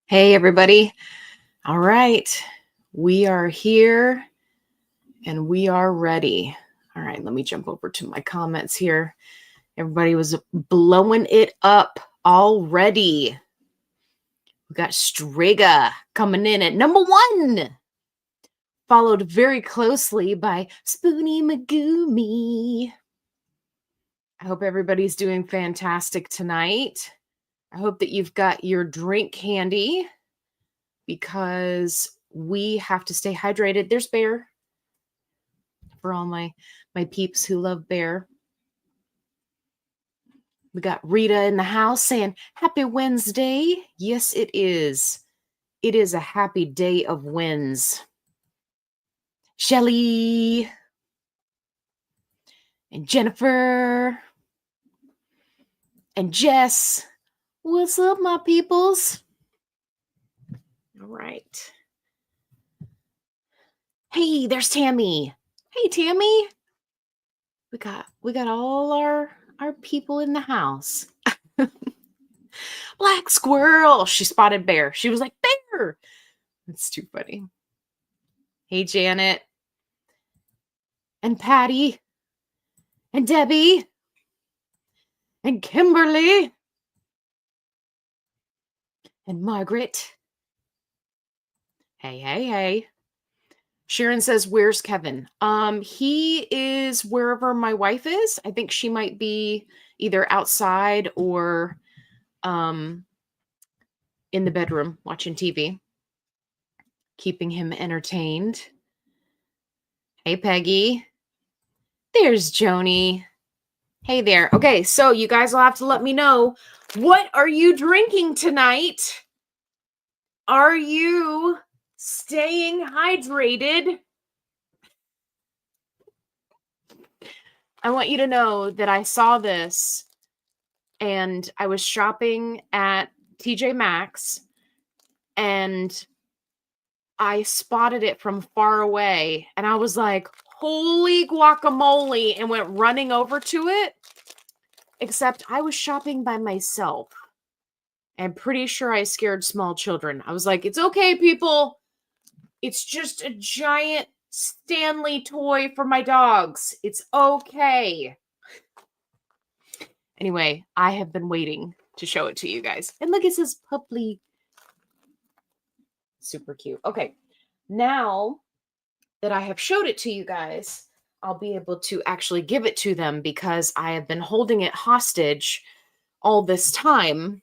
Hey, everybody. All right. We are here and we are ready. All right. Let me jump over to my comments here. Everybody was blowing it up already. We got Strega coming in at number 1, followed very closely by Spoonie Magoomy. I hope everybody's doing fantastic tonight. I hope that you've got your drink handy, because we have to stay hydrated. There's Bear for all my peeps who love Bear. We got Rita in the house saying happy Wednesday. Yes, it is. It is a happy day of wins. Shelly and Jennifer and Jess. What's up, my peoples? All right. Hey, there's Tammy. Hey, Tammy. We got all our people in the house. Black squirrel. She spotted Bear. She was like, Bear. That's too funny. Hey, Janet. And Patty. And Debbie. And Kimberly. And Margaret. Hey. Sharon says, where's Kevin? He is wherever my wife is. I think she might be either outside or in the bedroom watching TV, keeping him entertained. Hey, Peggy. There's Joni. Hey there. Okay, so you guys will have to let me know, what are you drinking tonight? Are you staying hydrated? I want you to know that I saw this and I was shopping at TJ Maxx and I spotted it from far away and I was like, holy guacamole, and went running over to it. Except I was shopping by myself. I'm pretty sure I scared small children. I was like, it's okay, people. It's just a giant Stanley toy for my dogs. It's okay. Anyway, I have been waiting to show it to you guys. And look, it says Puppy. Super cute. Okay, now that I have showed it to you guys, I'll be able to actually give it to them, because I have been holding it hostage all this time.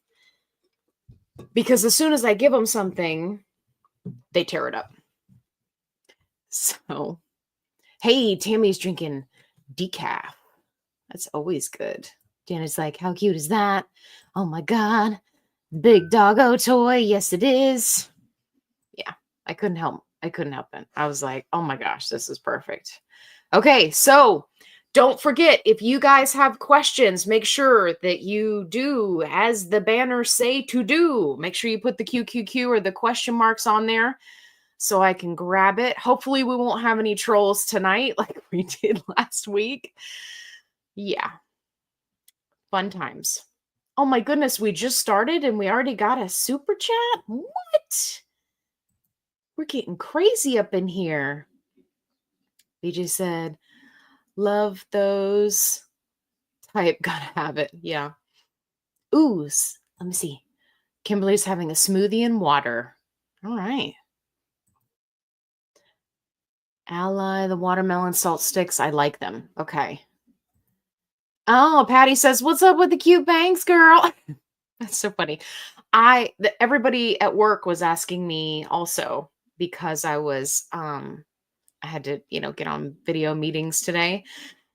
Because as soon as I give them something, they tear it up. So, hey, Tammy's drinking decaf. That's always good. Janet's like, how cute is that? Oh my God. Big doggo toy. Yes, it is. Yeah, I couldn't help it. I was like, oh my gosh, this is perfect. Okay, so don't forget, if you guys have questions, make sure that you do as the banners say to do. Make sure you put the QQQ or the question marks on there so I can grab it. Hopefully we won't have any trolls tonight like we did last week. Yeah. Fun times. Oh my goodness, we just started and we already got a super chat? What? We're getting crazy up in here. BJ said, love those type. Gotta have it. Yeah. Ooze. Let me see. Kimberly's having a smoothie and water. All right. Ally, the watermelon salt sticks. I like them. Okay. Oh, Patty says, what's up with the cute bangs, girl? That's so funny. Everybody at work was asking me also, because I was, I had to, get on video meetings today.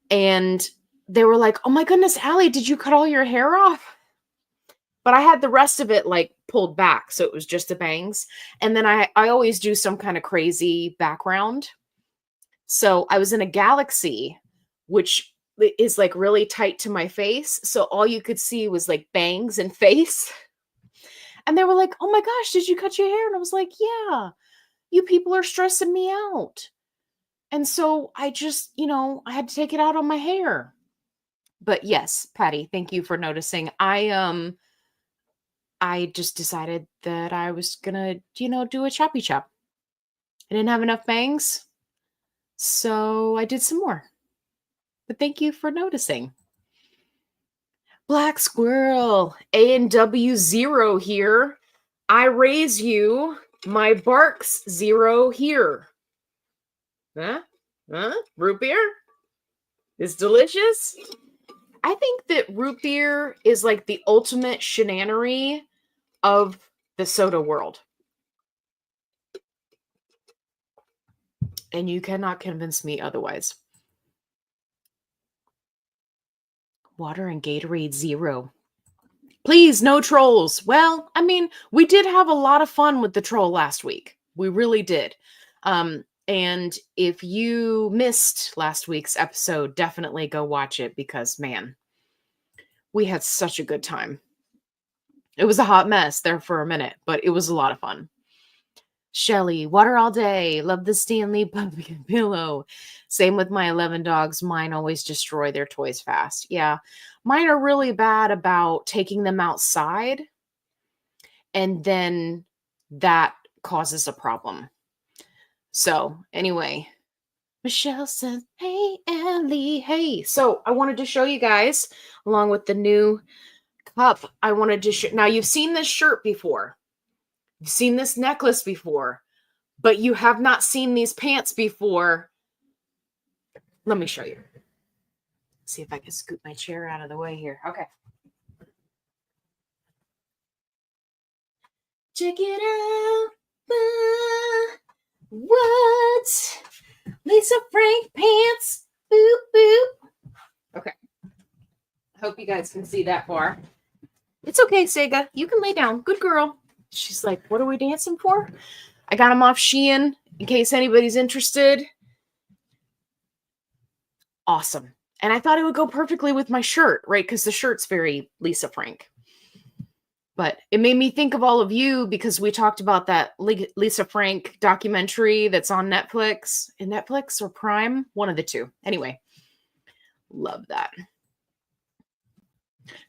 And they were like, oh my goodness, Allie, did you cut all your hair off? But I had the rest of it like pulled back. So it was just the bangs. And then I always do some kind of crazy background. So I was in a Galaxy, which is like really tight to my face. So all you could see was like bangs and face. And they were like, oh my gosh, did you cut your hair? And I was like, yeah, you people are stressing me out. And so I just, I had to take it out on my hair. But yes, Patty, thank you for noticing. I I just decided that I was gonna, do a choppy chop. I didn't have enough bangs, so I did some more. But thank you for noticing. Black Squirrel, A&W0 here. I raise you my Barks 0 here. Huh? Huh? Root beer? Is delicious? I think that root beer is like the ultimate Shanannary of the soda world. And you cannot convince me otherwise. Water and Gatorade 0. Please, no trolls. Well, I mean, we did have a lot of fun with the troll last week. We really did. And if you missed last week's episode, definitely go watch it because, man, we had such a good time. It was a hot mess there for a minute, but it was a lot of fun. Shelly, water all day. Love the Stanley pumpkin pillow. Same with my 11 dogs. Mine always destroy their toys fast. Yeah. Mine are really bad about taking them outside, and then that causes a problem. So, anyway, Michelle says, hey, Ellie, hey. So, I wanted to show you guys, along with the new cup, I wanted to show. Now, you've seen this shirt before. You've seen this necklace before, but you have not seen these pants before. Let me show you. See if I can scoot my chair out of the way here. Okay. Check it out. What? Lisa Frank pants. Boop, boop. Okay. I hope you guys can see that far. It's okay, Sega. You can lay down. Good girl. She's like, what are we dancing for? I got them off Shein in case anybody's interested. Awesome. And I thought it would go perfectly with my shirt, right? Because the shirt's very Lisa Frank. But it made me think of all of you because we talked about that Lisa Frank documentary that's on Netflix. In Netflix or Prime? One of the two. Anyway, love that.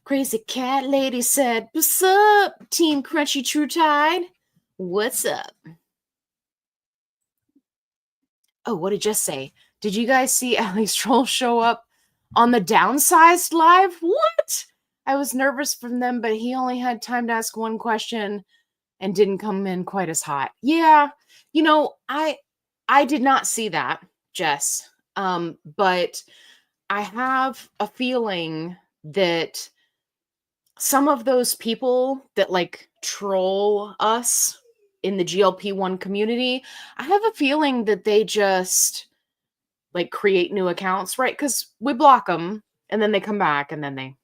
Crazy Cat Lady said, what's up, Team Crunchy True Tide? What's up? Oh, what did it just say? Did you guys see Alex Troll show up on the Downsized live? What? I was nervous from them, but he only had time to ask one question and didn't come in quite as hot. Yeah, I did not see that, Jess. But I have a feeling that some of those people that like troll us in the GLP1 community, I have a feeling that they just like create new accounts, right? Because we block them and then they come back and then they,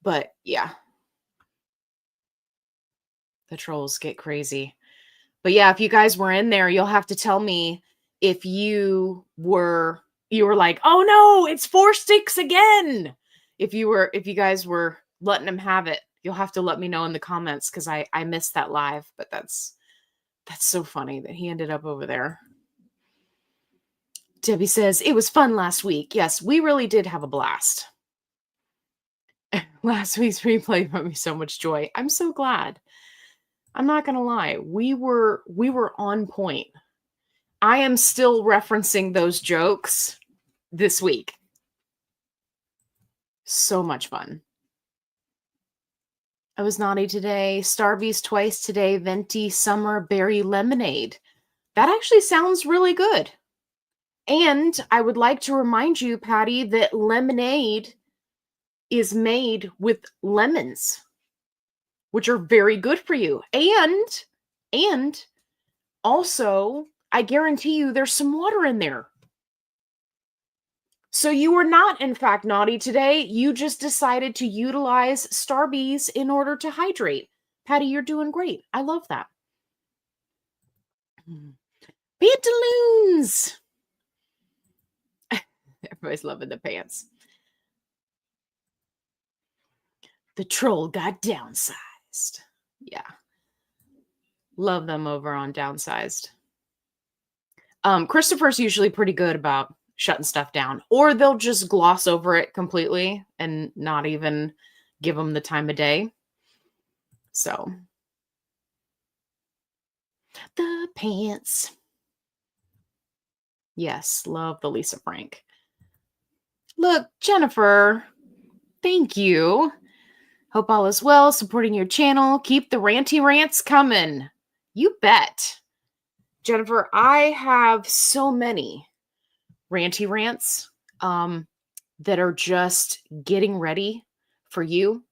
But yeah, the trolls get crazy. But yeah, if you guys were in there, you'll have to tell me if you were like, oh no, it's 4 sticks again. If you guys were letting him have it, you'll have to let me know in the comments because I missed that live. But that's so funny that he ended up over there. Debbie says, it was fun last week. Yes, we really did have a blast. Last week's replay brought me so much joy. I'm so glad. I'm not going to lie. We were on point. I am still referencing those jokes this week. So much fun. I was naughty today. Starbies twice today. Venti summer berry lemonade. That actually sounds really good. And I would like to remind you, Patty, that lemonade is made with lemons, which are very good for you. And also, I guarantee you there's some water in there. So you were not, in fact, naughty today. You just decided to utilize Starbies in order to hydrate. Patty, you're doing great. I love that. Pantaloons! Everybody's loving the pants. The troll got downsized. Yeah. Love them over on Downsized. Christopher's usually pretty good about shutting stuff down, or they'll just gloss over it completely and not even give them the time of day. So, the pants. Yes, love the Lisa Frank. Look, Jennifer, thank you. Hope all is well, supporting your channel. Keep the ranty rants coming. You bet. Jennifer, I have so many ranty rants that are just getting ready for you.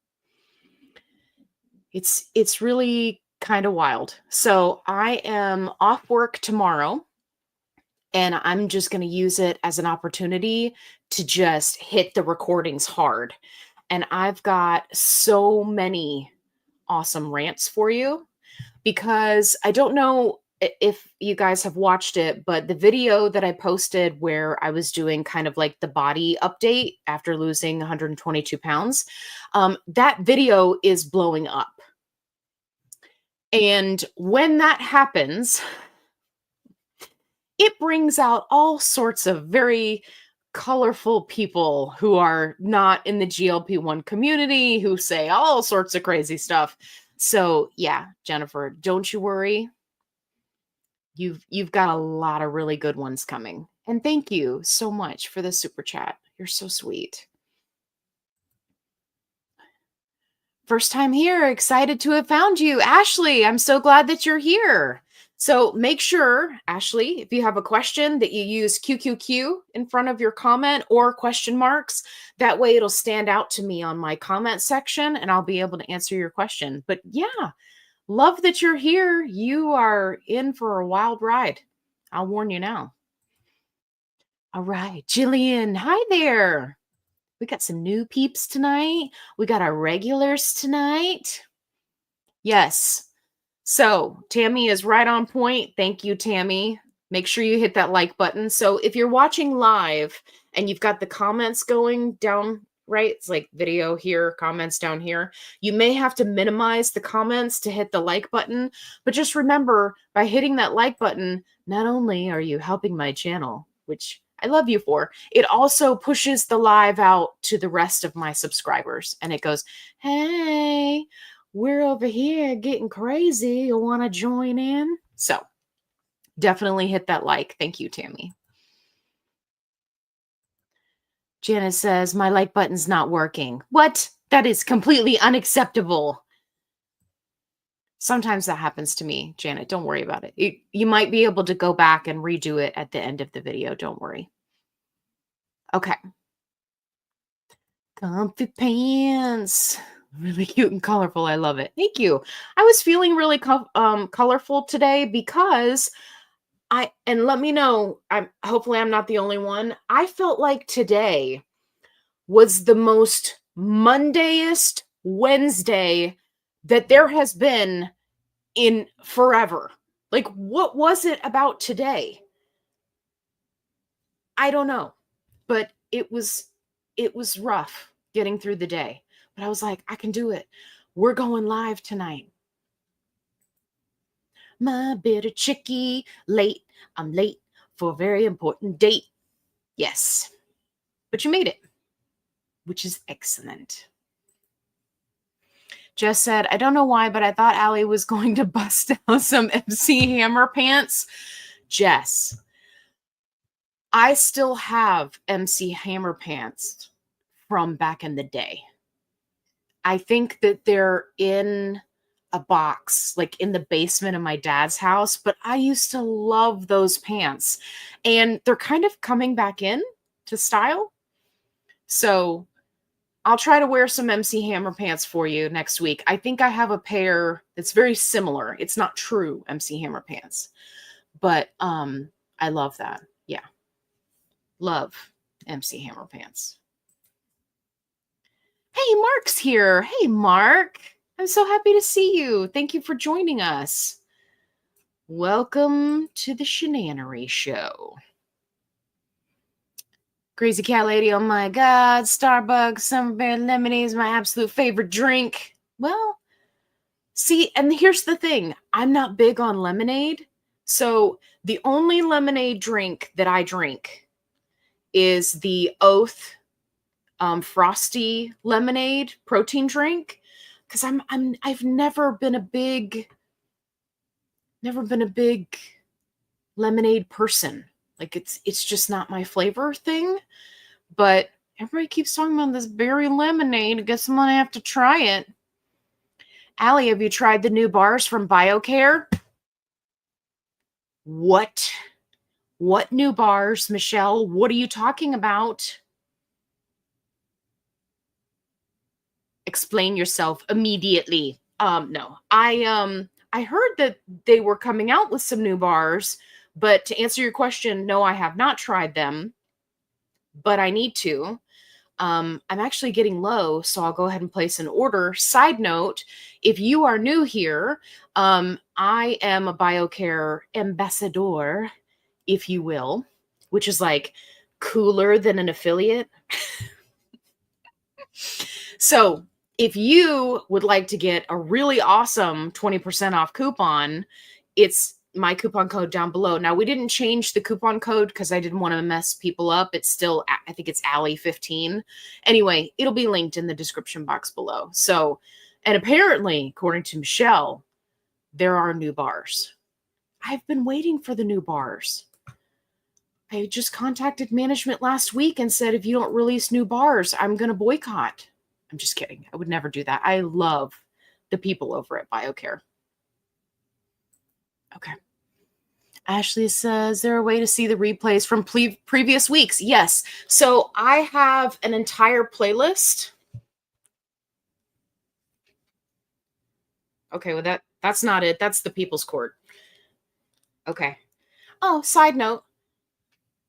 It's really kind of wild. So I am off work tomorrow, and I'm just going to use it as an opportunity to just hit the recordings hard. And I've got so many awesome rants for you, because I don't know if you guys have watched it, but the video that I posted where I was doing kind of like the body update after losing 122 pounds, that video is blowing up. And when that happens, it brings out all sorts of very colorful people who are not in the GLP1 community, who say all sorts of crazy stuff. So yeah, Jennifer, don't you worry. You've got a lot of really good ones coming. And thank you so much for the super chat. You're so sweet. First time here, excited to have found you. Ashley, I'm so glad that you're here. So make sure, Ashley, if you have a question, that you use QQQ in front of your comment or question marks. That way it'll stand out to me on my comment section and I'll be able to answer your question. But yeah, love that you're here. You are in for a wild ride. I'll warn you now. All right, Jillian, hi there. We got some new peeps tonight. We got our regulars tonight. Yes. So Tammy is right on point. Thank you, Tammy. Make sure you hit that like button. So if you're watching live and you've got the comments going down, right? It's like video here, comments down here. You may have to minimize the comments to hit the like button. But just remember, by hitting that like button, not only are you helping my channel, which I love you for, it also pushes the live out to the rest of my subscribers. And it goes, hey, we're over here getting crazy. You want to join in? So definitely hit that like. Thank you, Tammy. Janice says, my like button's not working. What? That is completely unacceptable. Sometimes that happens to me, Janet. Don't worry about it. You might be able to go back and redo it at the end of the video. Don't worry. Okay. Comfy pants. Really cute and colorful. I love it. Thank you. I was feeling really colorful today because and let me know, hopefully I'm not the only one. I felt like today was the most Mondayest Wednesday that there has been in forever. Like, what was it about today? I don't know, but it was rough getting through the day. But I was like, I can do it. We're going live tonight. My bitter chickie, late. I'm late for a very important date. Yes, but you made it, which is excellent. Jess said, I don't know why, but I thought Allie was going to bust out some MC Hammer pants. Jess, I still have MC Hammer pants from back in the day. I think that they're in a box, like in the basement of my dad's house, but I used to love those pants. And they're kind of coming back in to style. So I'll try to wear some MC Hammer pants for you next week. I think I have a pair that's very similar. It's not true MC Hammer pants, but I love that. Yeah. Love MC Hammer pants. Hey, Mark's here. Hey, Mark. I'm so happy to see you. Thank you for joining us. Welcome to the Shanannary show. Crazy Cat Lady, oh my God. Starbucks Summer Bear Lemonade is my absolute favorite drink. Well, see, and here's the thing. I'm not big on lemonade. So the only lemonade drink that I drink is the Oath Frosty lemonade protein drink, because I've never been a big lemonade person. Like it's just not my flavor thing. But everybody keeps talking about this berry lemonade. I guess I'm gonna have to try it. Allie, have you tried the new bars from Biocare? What? What new bars, Michelle? What are you talking about? Explain yourself immediately. No. I heard that they were coming out with some new bars, but to answer your question, no, I have not tried them, but I need to. I'm actually getting low, so I'll go ahead and place an order. Side note, if you are new here, I am a Biocare ambassador, if you will, which is like cooler than an affiliate. So if you would like to get a really awesome 20% off coupon, it's my coupon code down below. Now, we didn't change the coupon code because I didn't want to mess people up. It's still, I think it's Allie15. Anyway, it'll be linked in the description box below. So, and apparently, according to Michelle, there are new bars. I've been waiting for the new bars. I just contacted management last week and said, if you don't release new bars, I'm going to boycott. I'm just kidding. I would never do that. I love the people over at Biocare. Okay. Ashley says, is there a way to see the replays from previous weeks? Yes. So I have an entire playlist. Okay, well, that's not it. That's the People's Court. Okay. Oh, side note.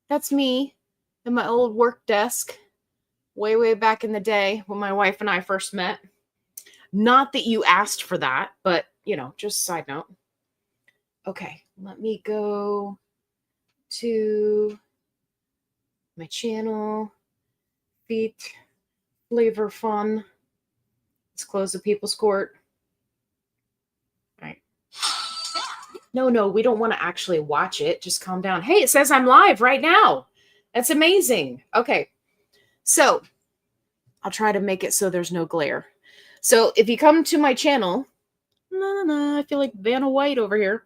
That's me at my old work desk way, way back in the day when my wife and I first met. Not that you asked for that, but, you know, just side note. Okay, let me go to my channel, feet, flavor fun. Let's close the People's Court. All right. No, we don't want to actually watch it. Just calm down. Hey, it says I'm live right now. That's amazing. Okay, so I'll try to make it so there's no glare. So if you come to my channel, I feel like Vanna White over here.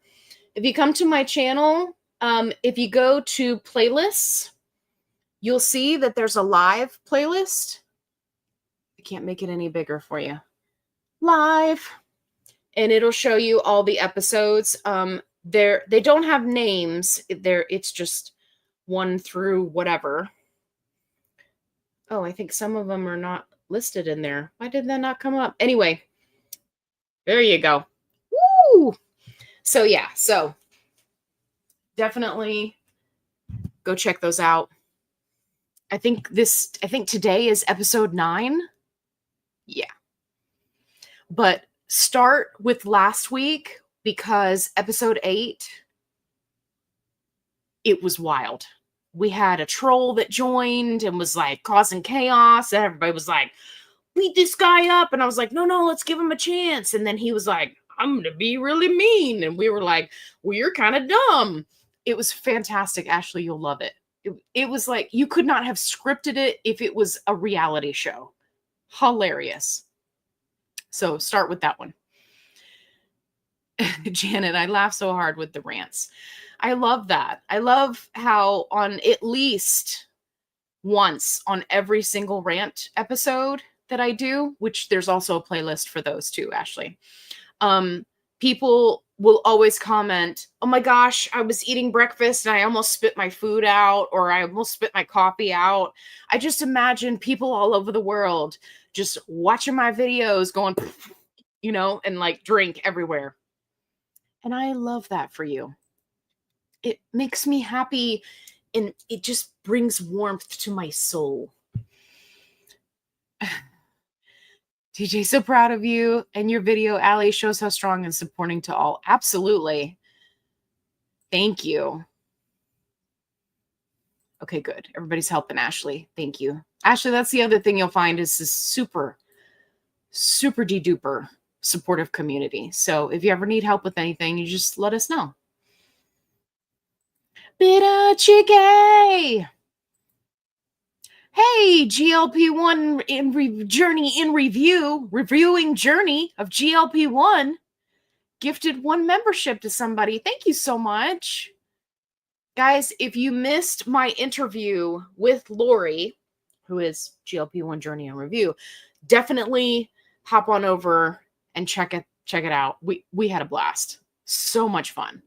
If you come to my channel, if you go to playlists, you'll see that there's a live playlist. I can't make it any bigger for you. Live. And it'll show you all the episodes. They don't have names. It's just 1 through whatever. Oh, I think some of them are not listed in there. Why did that not come up? Anyway, there you go. Woo! So yeah, so definitely go check those out. I think today is episode 9. Yeah. But start with last week because episode 8, it was wild. We had a troll that joined and was like causing chaos. And everybody was like, beat this guy up. And I was like, no, let's give him a chance. And then he was like, I'm going to be really mean. And we were like, well, you're kind of dumb. It was fantastic. Ashley, you'll love it. It was like, you could not have scripted it if it was a reality show. Hilarious. So start with that one. Janet, I laugh so hard with the rants. I love that. I love how on at least once on every single rant episode that I do, which there's also a playlist for those too, Ashley. People will always comment, oh my gosh, I was eating breakfast and I almost spit my food out, or I almost spit my coffee out. I just imagine people all over the world just watching my videos going, you know, and like drink everywhere. And I love that for you. It makes me happy and it just brings warmth to my soul. TJ, so proud of you and your video, Allie, shows how strong and supporting to all. Absolutely. Thank you. Okay, good. Everybody's helping Ashley. Thank you. Ashley, that's the other thing you'll find is this super, super de-duper supportive community. So if you ever need help with anything, you just let us know. Bitter Chicky! Hey, GLP1 journey in review, reviewing journey of GLP1. Gifted one membership to somebody. Thank you so much. Guys, if you missed my interview with Lori, who is GLP1 Journey in Review, definitely hop on over and check it out. We had a blast. So much fun.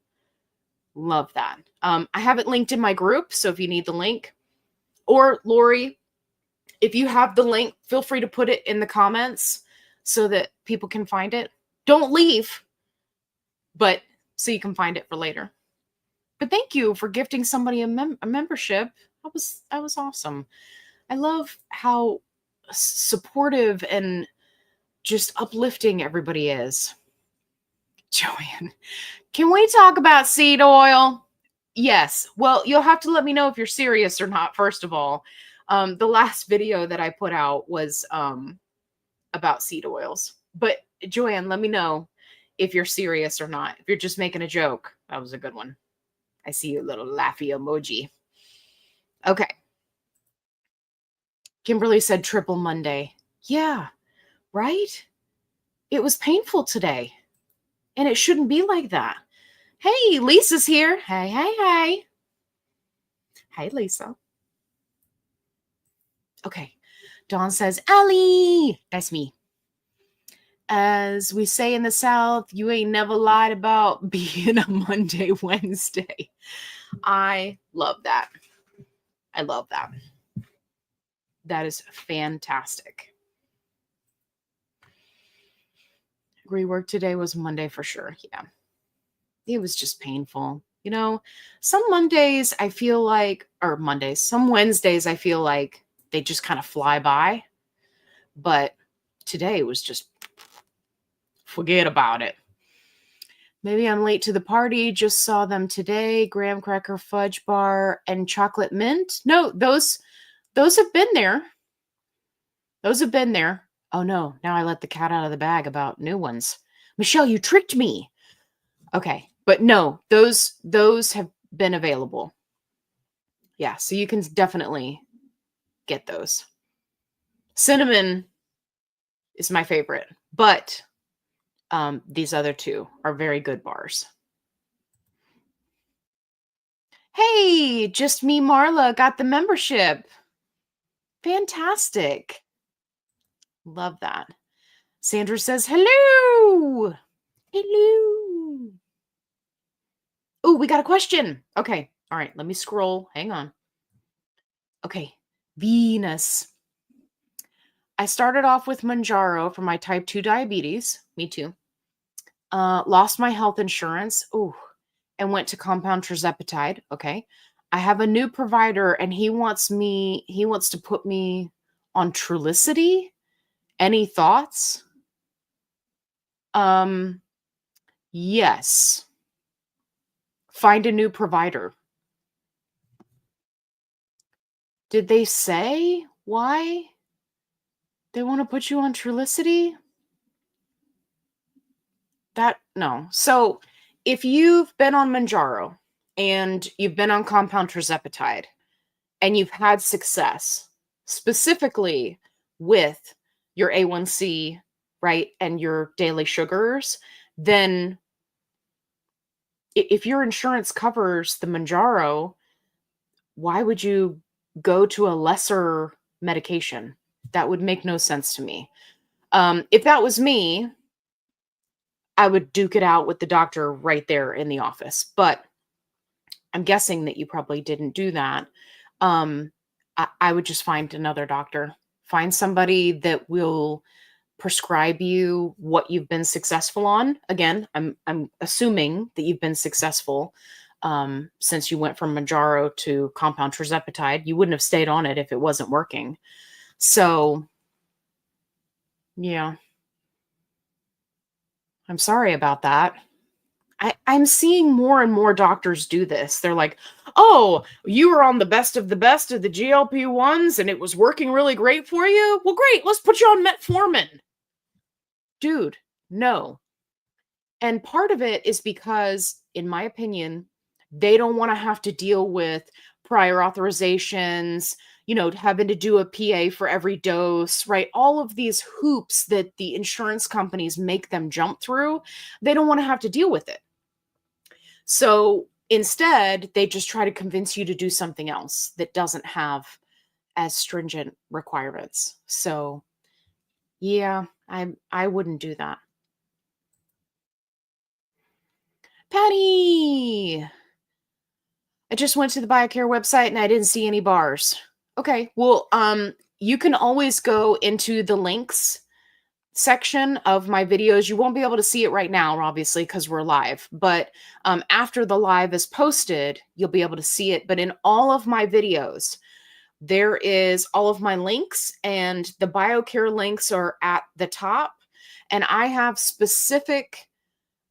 Love that. I have it linked in my group, so if you need the link, or Lori, if you have the link, feel free to put it in the comments so that people can find it. Don't leave, but so you can find it for later. But thank you for gifting somebody a membership. That was awesome. I love how supportive and just uplifting everybody is. Joanne, can we talk about seed oil? Yes. Well, you'll have to let me know if you're serious or not, first of all. The last video that I put out was about seed oils. But Joanne, let me know if you're serious or not. If you're just making a joke, that was a good one. I see your little laughy emoji. Okay. Kimberly said triple Monday. Yeah, right? It was painful today. And it shouldn't be like that. Hey, Lisa's here. Hey, hey, hey. Hey, Lisa. Okay. Dawn says, Allie. That's me. As we say in the South, you ain't never lied about being a Monday, Wednesday. I love that. I love that. That is fantastic. Rework today was Monday for sure. Yeah. It was just painful. You know, some Mondays I feel like, or Mondays, some Wednesdays I feel like they just kind of fly by. But today was just, forget about it. Maybe I'm late to the party. Just saw them today. Graham cracker fudge bar and chocolate mint. No, those have been there. Those have been there. Oh no, now I let the cat out of the bag about new ones. Michelle, you tricked me. Okay, but no, those have been available. Yeah, so you can definitely get those. Cinnamon is my favorite, but these other two are very good bars. Hey, just me, Marla, got the membership. Fantastic. Love that. Sandra says, hello. Hello. Oh, we got a question. Okay. All right. Let me scroll. Hang on. Okay. Venus. I started off with Manjaro for my type 2 diabetes. Me too. Lost my health insurance. Ooh. And went to compound tirzepatide. Okay. I have a new provider and he wants to put me on Trulicity. Any thoughts? Yes. Find a new provider. Did they say why they want to put you on Trulicity? No. So if you've been on Manjaro and you've been on compound tirzepatide and you've had success, specifically with your A1C, right, and your daily sugars, then if your insurance covers the Manjaro, why would you go to a lesser medication? That would make no sense to me. If that was me, I would duke it out with the doctor right there in the office. But I'm guessing that you probably didn't do that. I would just find another doctor. Find somebody that will prescribe you what you've been successful on. Again, I'm assuming that you've been successful since you went from Manjaro to compound tirzepatide. You wouldn't have stayed on it if it wasn't working. So, yeah. I'm sorry about that. I'm seeing more and more doctors do this. They're like, oh, you were on the best of the GLP-1s and it was working really great for you? Well, great. Let's put you on metformin. Dude, no. And part of it is because, in my opinion, they don't want to have to deal with prior authorizations, having to do a PA for every dose, right? All of these hoops that the insurance companies make them jump through, they don't want to have to deal with it. So instead, they just try to convince you to do something else that doesn't have as stringent requirements. So yeah, I wouldn't do that. Patty, I just went to the Biocare website and I didn't see any bars. Okay, well, you can always go into the links section of my videos. You won't be able to see it right now, obviously, because we're live. But after the live is posted, you'll be able to see it. But in all of my videos, there is all of my links, and the Biocare links are at the top. And I have specific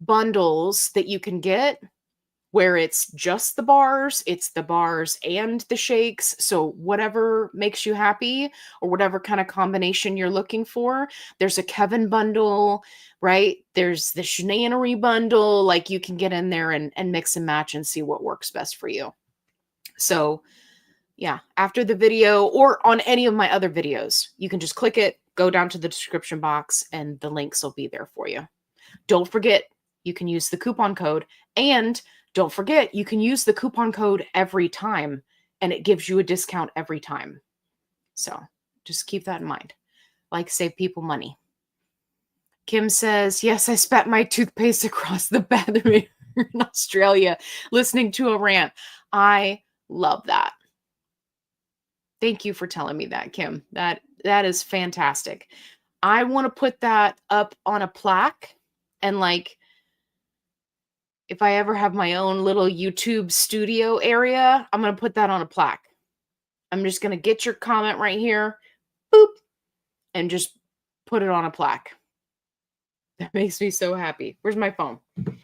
bundles that you can get where it's just the bars, it's the bars and the shakes. So whatever makes you happy or whatever kind of combination you're looking for. There's a Kevin bundle, right? There's the Shanannary bundle. Like you can get in there and mix and match and see what works best for you. So yeah, after the video or on any of my other videos, you can just click it, go down to the description box, and the links will be there for you. Don't forget, you can use the coupon code, and don't forget, you can use the coupon code every time, and it gives you a discount every time. So just keep that in mind. Like, save people money. Kim says, yes, I spat my toothpaste across the bathroom in Australia listening to a rant. I love that. Thank you for telling me that, Kim. That is fantastic. I want to put that up on a plaque, and like, if I ever have my own little YouTube studio area, I'm going to put that on a plaque. I'm just going to get your comment right here, boop, and just put it on a plaque. That makes me so happy. Where's my phone? I'm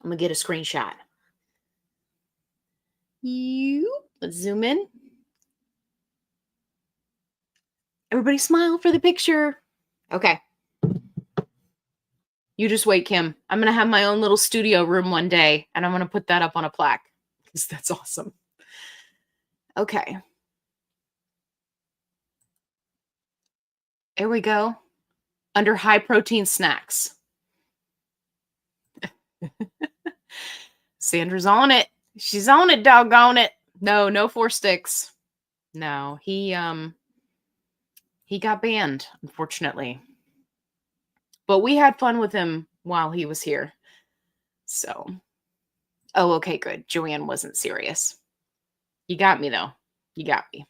going to get a screenshot. Let's zoom in. Everybody smile for the picture. Okay. You just wait, Kim. I'm going to have my own little studio room one day, and I'm going to put that up on a plaque because that's awesome. Okay. There we go. Under high protein snacks. Sandra's on it. She's on it, doggone it. No 4 sticks. No, he got banned, unfortunately. But we had fun with him while he was here. So, oh, okay, good. Joanne wasn't serious. You got me, though. You got me.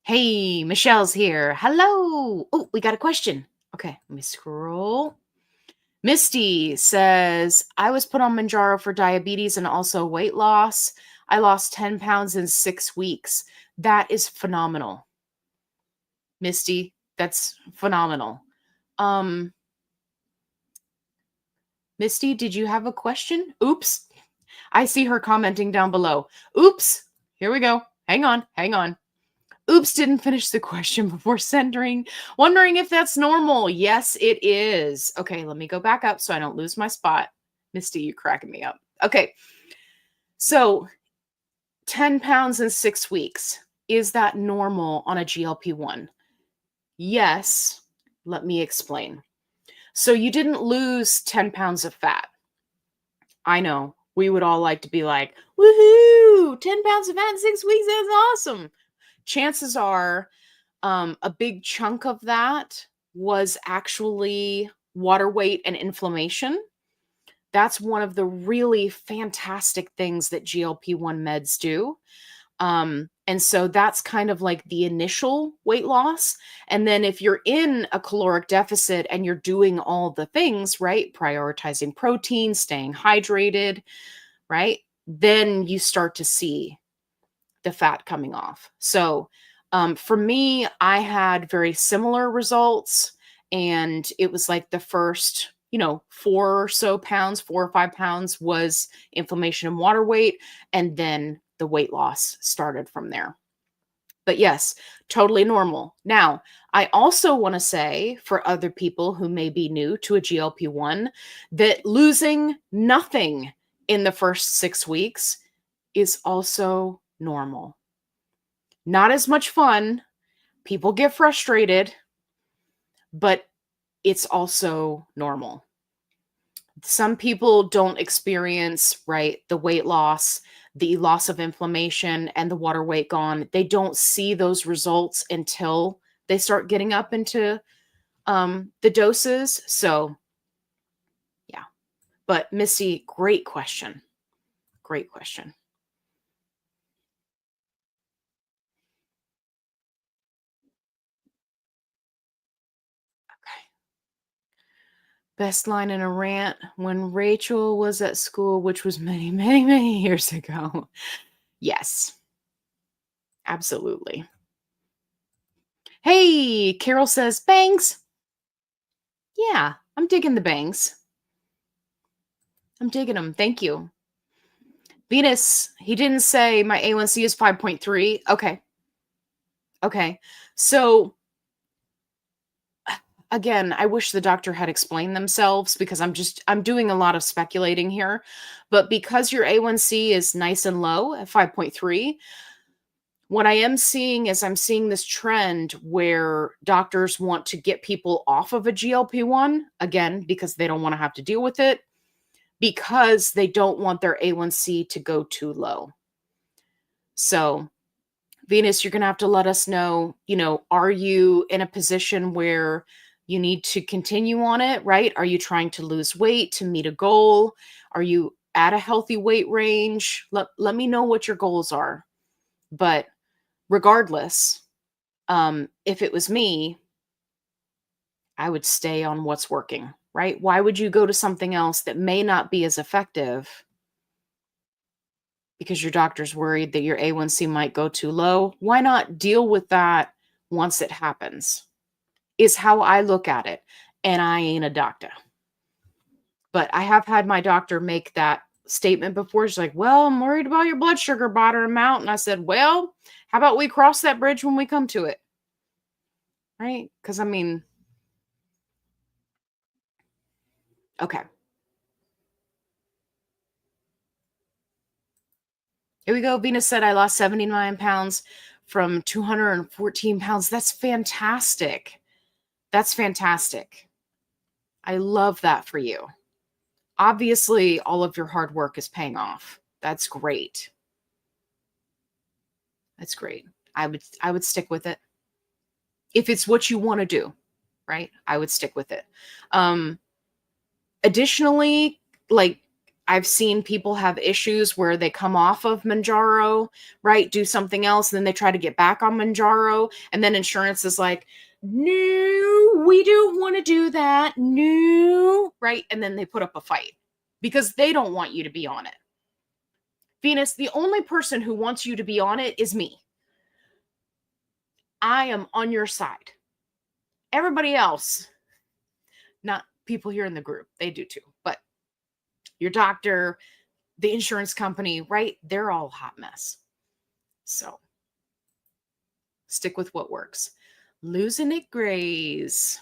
Hey, Michelle's here. Hello. Oh, we got a question. Okay, let me scroll. Misty says, I was put on Manjaro for diabetes and also weight loss. I lost 10 pounds in 6 weeks. That is phenomenal. Misty, that's phenomenal. Misty, did you have a question? Oops. I see her commenting down below. Oops. Here we go. Hang on. Oops, didn't finish the question before centering. Wondering if that's normal. Yes, it is. Okay, let me go back up so I don't lose my spot. Misty, you're cracking me up. Okay. So 10 pounds in 6 weeks. Is that normal on a GLP-1? Yes. Let me explain. So you didn't lose 10 pounds of fat. I know. We would all like to be like, woohoo, 10 pounds of fat in 6 weeks. That's awesome. Chances are a big chunk of that was actually water weight and inflammation. That's one of the really fantastic things that GLP-1 meds do. And so that's kind of like the initial weight loss. And then if you're in a caloric deficit and you're doing all the things, right? Prioritizing protein, staying hydrated, right? Then you start to see the fat coming off. So for me, I had very similar results, and it was like the first, 4 or 5 pounds was inflammation and water weight, and then the weight loss started from there. But yes, totally normal. Now, I also want to say for other people who may be new to a GLP-1 that losing nothing in the first 6 weeks is also normal. Not as much fun. People get frustrated, but it's also normal. Some people don't experience, right, the weight loss, the loss of inflammation, and the water weight gone. They don't see those results until they start getting up into the doses. So, yeah. But Missy, great question. Great question. Okay. Best line in a rant when Rachel was at school, which was many, many, many years ago. Yes, absolutely. Hey, Carol says, bangs. Yeah, I'm digging the bangs. I'm digging them. Thank you. Venus, he didn't say my A1C is 5.3. Okay. Okay. So again, I wish the doctor had explained themselves because I'm doing a lot of speculating here. But because your A1C is nice and low at 5.3, what I am seeing is I'm seeing this trend where doctors want to get people off of a GLP-1 again because they don't want to have to deal with it because they don't want their A1C to go too low. So, Venus, you're going to have to let us know, are you in a position where you need to continue on it, right? Are you trying to lose weight to meet a goal? Are you at a healthy weight range? Let me know what your goals are. But regardless, if it was me, I would stay on what's working, right? Why would you go to something else that may not be as effective because your doctor's worried that your A1C might go too low? Why not deal with that once it happens? Is how I look at it. And I ain't a doctor. But I have had my doctor make that statement before. She's like, well, I'm worried about your blood sugar bottoming out. And I said, well, how about we cross that bridge when we come to it? Right? Because okay. Here we go. Venus said, I lost 79 pounds from 214 pounds. That's fantastic. That's fantastic. I love that for you. Obviously, all of your hard work is paying off. That's great. That's great. I would stick with it. If it's what you want to do, right? I would stick with it. Um Additionally, like I've seen people have issues where they come off of Manjaro, right? Do something else, and then they try to get back on Manjaro, and then insurance is like, no, we don't want to do that. No, right? And then they put up a fight because they don't want you to be on it. Venus, the only person who wants you to be on it is me. I am on your side. Everybody else, not people here in the group, they do too, but your doctor, the insurance company, right? They're all a hot mess. So stick with what works. Losing it grays.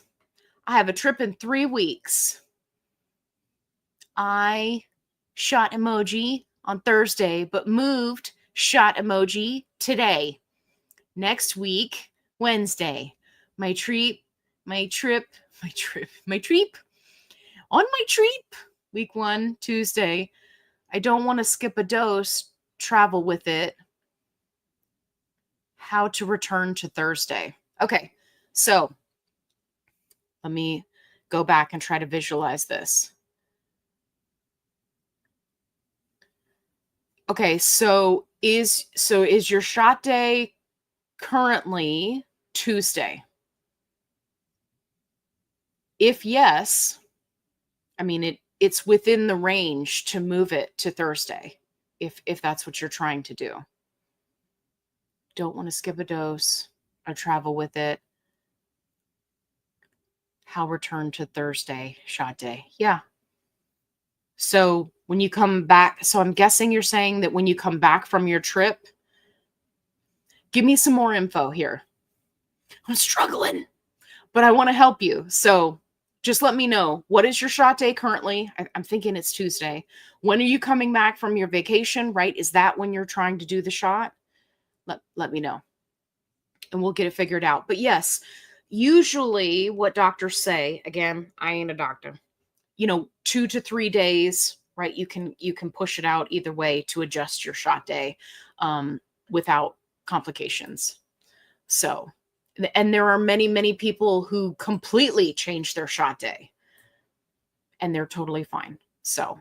I have a trip in 3 weeks. I shot emoji on Thursday, but moved shot emoji today. Next week, Wednesday. My trip, on my trip, week 1, Tuesday. I don't want to skip a dose, travel with it. How to return to Thursday. Okay, so let me go back and try to visualize this. Okay, so is your shot day currently Tuesday? If yes, I mean it's within the range to move it to Thursday if that's what you're trying to do. Don't want to skip a dose or travel with it. How return to Thursday shot day. Yeah. So when you come back, so I'm guessing you're saying that when you come back from your trip, give me some more info here. I'm struggling, but I want to help you. So just let me know. What is your shot day currently? I'm thinking it's Tuesday. When are you coming back from your vacation, right? Is that when you're trying to do the shot? Let me know and we'll get it figured out. But yes, usually what doctors say, again, I ain't a doctor, 2 to 3 days, right? You can push it out either way to adjust your shot day without complications. So, and there are many, many people who completely change their shot day and they're totally fine. So,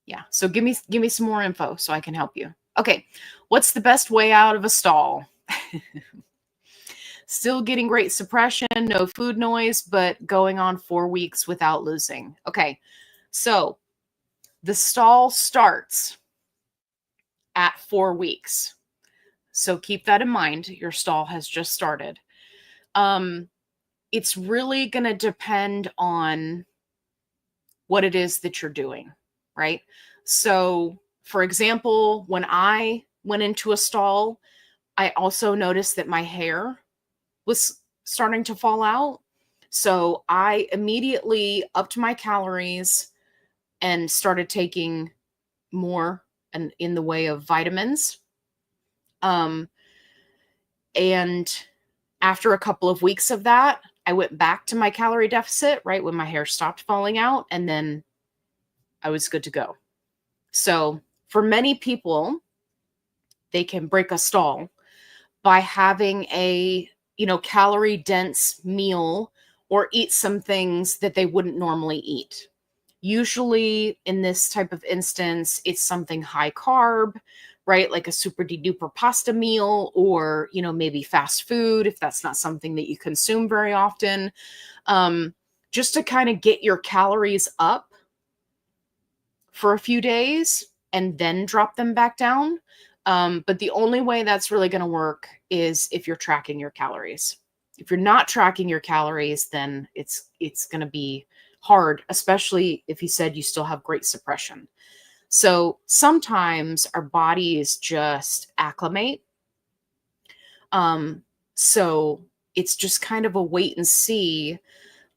yeah. So give me some more info so I can help you. Okay. What's the best way out of a stall? Still getting great suppression, no food noise, but going on 4 weeks without losing. Okay. So, the stall starts at 4 weeks. So keep that in mind. Your stall has just started. It's really going to depend on what it is that you're doing, right? So, for example, when I went into a stall, I also noticed that my hair was starting to fall out. So I immediately upped my calories and started taking more and in the way of vitamins. And after a couple of weeks of that, I went back to my calorie deficit, right when my hair stopped falling out, and then I was good to go. So for many people, they can break a stall by having a, calorie dense meal or eat some things that they wouldn't normally eat. Usually in this type of instance, it's something high carb, right? Like a super duper pasta meal or, maybe fast food if that's not something that you consume very often. Just to kind of get your calories up for a few days and then drop them back down. But the only way that's really going to work is if you're tracking your calories. If you're not tracking your calories, then it's going to be hard, especially if you said you still have great suppression. So sometimes our bodies just acclimate. So it's just kind of a wait and see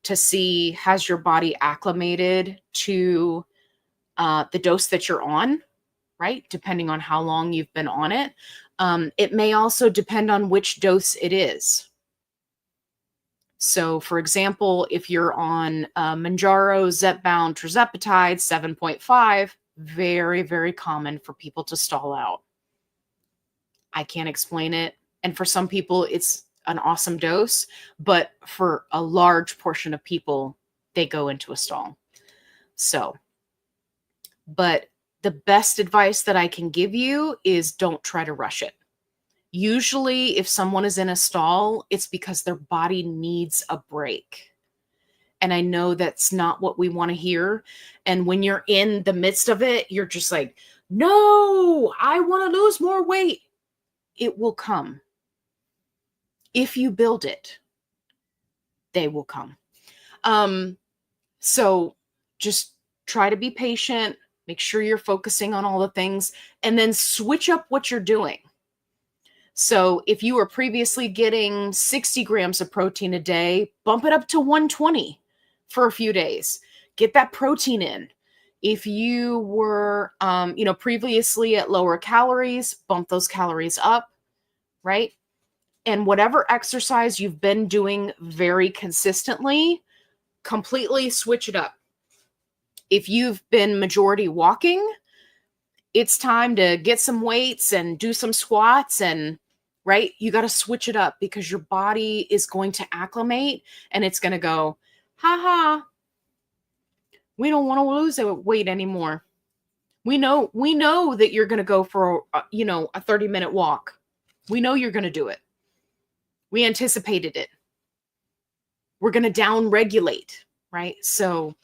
to see, has your body acclimated to the dose that you're on, right? Depending on how long you've been on it. It may also depend on which dose it is. So, for example, if you're on Mounjaro, Zepbound, Tirzepatide 7.5, very, very common for people to stall out. I can't explain it. And for some people, it's an awesome dose, but for a large portion of people, they go into a stall. So, but the best advice that I can give you is don't try to rush it. Usually, if someone is in a stall, it's because their body needs a break. And I know that's not what we want to hear. And when you're in the midst of it, you're just like, no, I want to lose more weight. It will come. If you build it, they will come. So just try to be patient, make sure you're focusing on all the things, and then switch up what you're doing. So if you were previously getting 60 grams of protein a day, bump it up to 120 for a few days. Get that protein in. If you were, previously at lower calories, bump those calories up, right? And whatever exercise you've been doing very consistently, completely switch it up. If you've been majority walking, it's time to get some weights and do some squats and right? You got to switch it up because your body is going to acclimate and it's going to go, ha, we don't want to lose weight anymore. We know that you're going to go for, a 30-minute walk. We know you're going to do it. We anticipated it. We're going to down regulate, right? So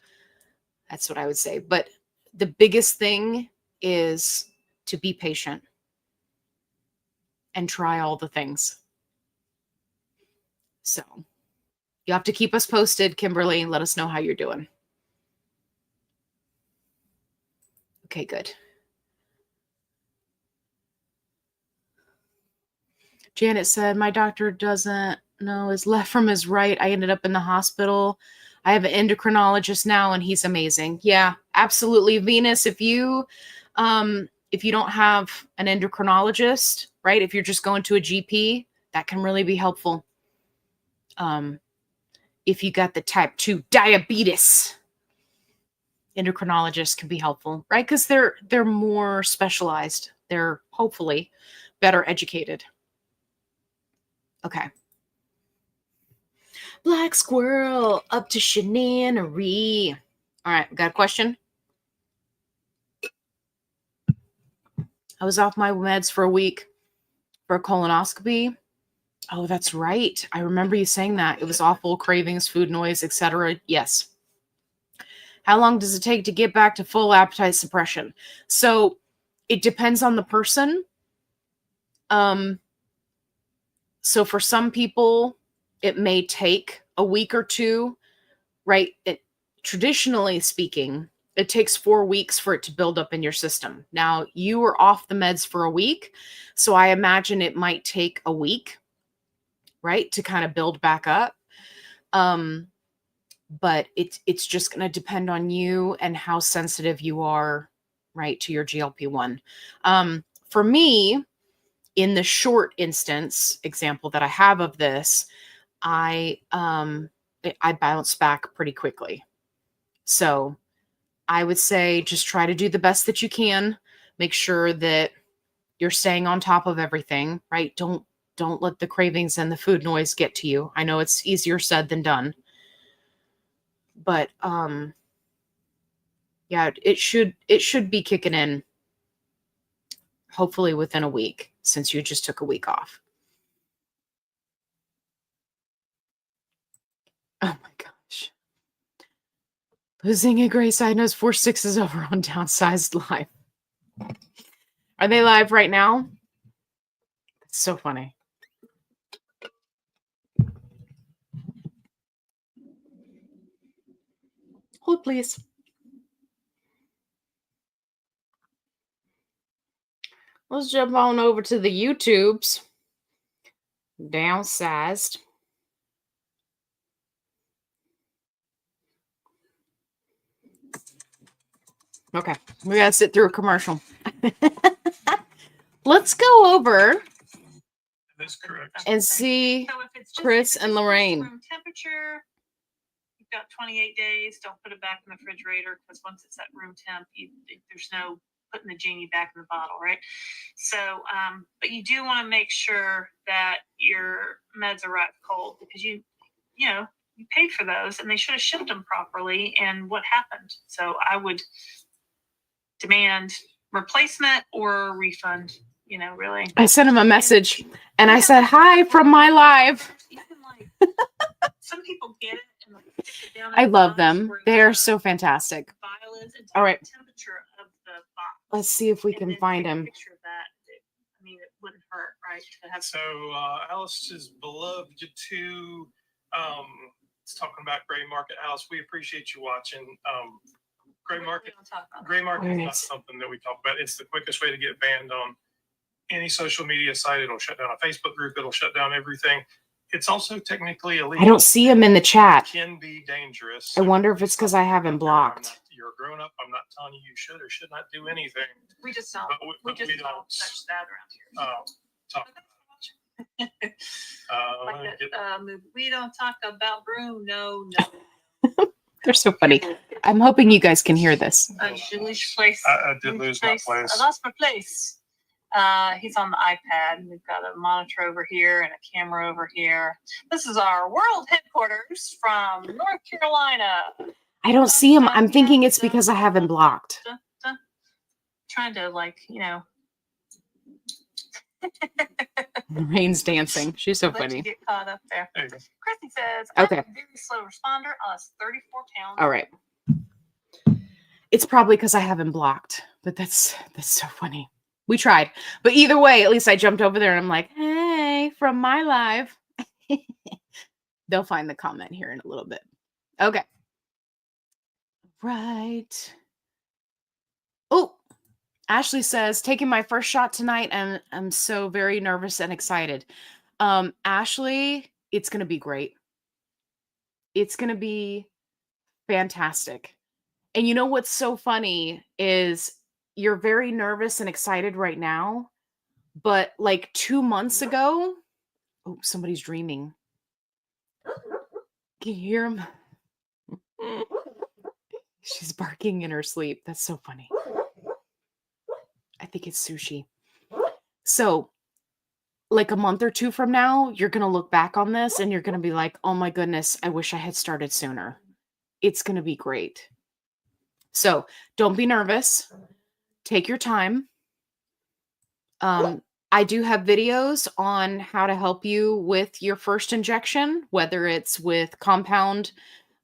that's what I would say. But the biggest thing is to be patient and try all the things. So you have to keep us posted, Kimberly, and let us know how you're doing. Okay, good. Janet said, my doctor doesn't know his left from his right. I ended up in the hospital. I have an endocrinologist now and he's amazing. Yeah, absolutely. Venus, if you don't have an endocrinologist, right? If you're just going to a GP, that can really be helpful. If you got the type 2 diabetes, endocrinologists can be helpful, right? Because they're more specialized. They're hopefully better educated. Okay. Black squirrel up to Shanannary. All right, got a question? I was off my meds for a week for a colonoscopy. Oh, that's right. I remember you saying that. It was awful, cravings, food noise, etc. Yes. How long does it take to get back to full appetite suppression? So it depends on the person. So for some people, it may take a week or two, right? Traditionally speaking, it takes 4 weeks for it to build up in your system. Now, you were off the meds for a week, so I imagine it might take a week, right, to kind of build back up. But it's just going to depend on you and how sensitive you are, right, to your GLP-1. For me, in the short instance example that I have of this, I bounce back pretty quickly. So I would say just try to do the best that you can. Make sure that you're staying on top of everything, right? Don't let the cravings and the food noise get to you. I know it's easier said than done. But yeah, it should be kicking in hopefully within a week, since you just took a week off. Oh my gosh. Losing a gray side nose 4-6 is over on Downsized Live. Are they live right now? It's so funny. Hold, please. Let's jump on over to the YouTubes. Downsized. Okay, we gotta sit through a commercial. Let's go over That's correct. and see So if it's just, Chris and Lorraine. Room temperature, you've got 28 days. Don't put it back in the refrigerator, because once it's at room temp, there's no putting the genie back in the bottle, right? So, but you do want to make sure that your meds arrive cold, because you paid for those and they should have shipped them properly. And what happened? So I would demand replacement or a refund. Really. I sent him a message and I said, "Hi from my live." Some people get it and stick it down. I love them. They are so fantastic. All right. Temperature of the box. Let's see if we can find him. Picture of that. It wouldn't hurt, right? To have. So Alice's beloved two, it's talking about Gray Market. Alice, we appreciate you watching. Gray Market is not something that we talk about. It's the quickest way to get banned on any social media site. It'll shut down a Facebook group. It'll shut down everything. It's also technically illegal. I don't see him in the chat. It can be dangerous. I wonder if it's because I have him blocked. You're a grown up. I'm not telling you should or should not do anything. We just don't. We don't touch that around here. Talk we don't talk about broom. No. They're so funny. I'm hoping you guys can hear this. Julie's place. I did lose my place. I lost my place. He's on the iPad. We've got a monitor over here and a camera over here. This is our world headquarters from North Carolina. I don't see him. I'm thinking it's because I have him blocked. Trying to Lorraine's dancing. She's so funny. Get caught up there. Chrissy says, okay. I'm a very slow responder. I was 34 pounds. All right. It's probably because I have him blocked, but that's so funny. We tried. But either way, at least I jumped over there and I'm like, "Hey, from my live." They'll find the comment here in a little bit. Okay. Right. Oh, Ashley says, taking my first shot tonight, and I'm so very nervous and excited. Ashley, it's going to be great. It's going to be Fantastic. And you know what's so funny is you're very nervous and excited right now, but like 2 months ago, oh, somebody's dreaming. Can you hear him? She's barking in her sleep. That's so funny. I think it's Sushi. So, like a month or 2 from now, you're going to look back on this and you're going to be like, "Oh my goodness, I wish I had started sooner." It's going to be great. So, don't be nervous. Take your time. I do have videos on how to help you with your first injection, whether it's with compound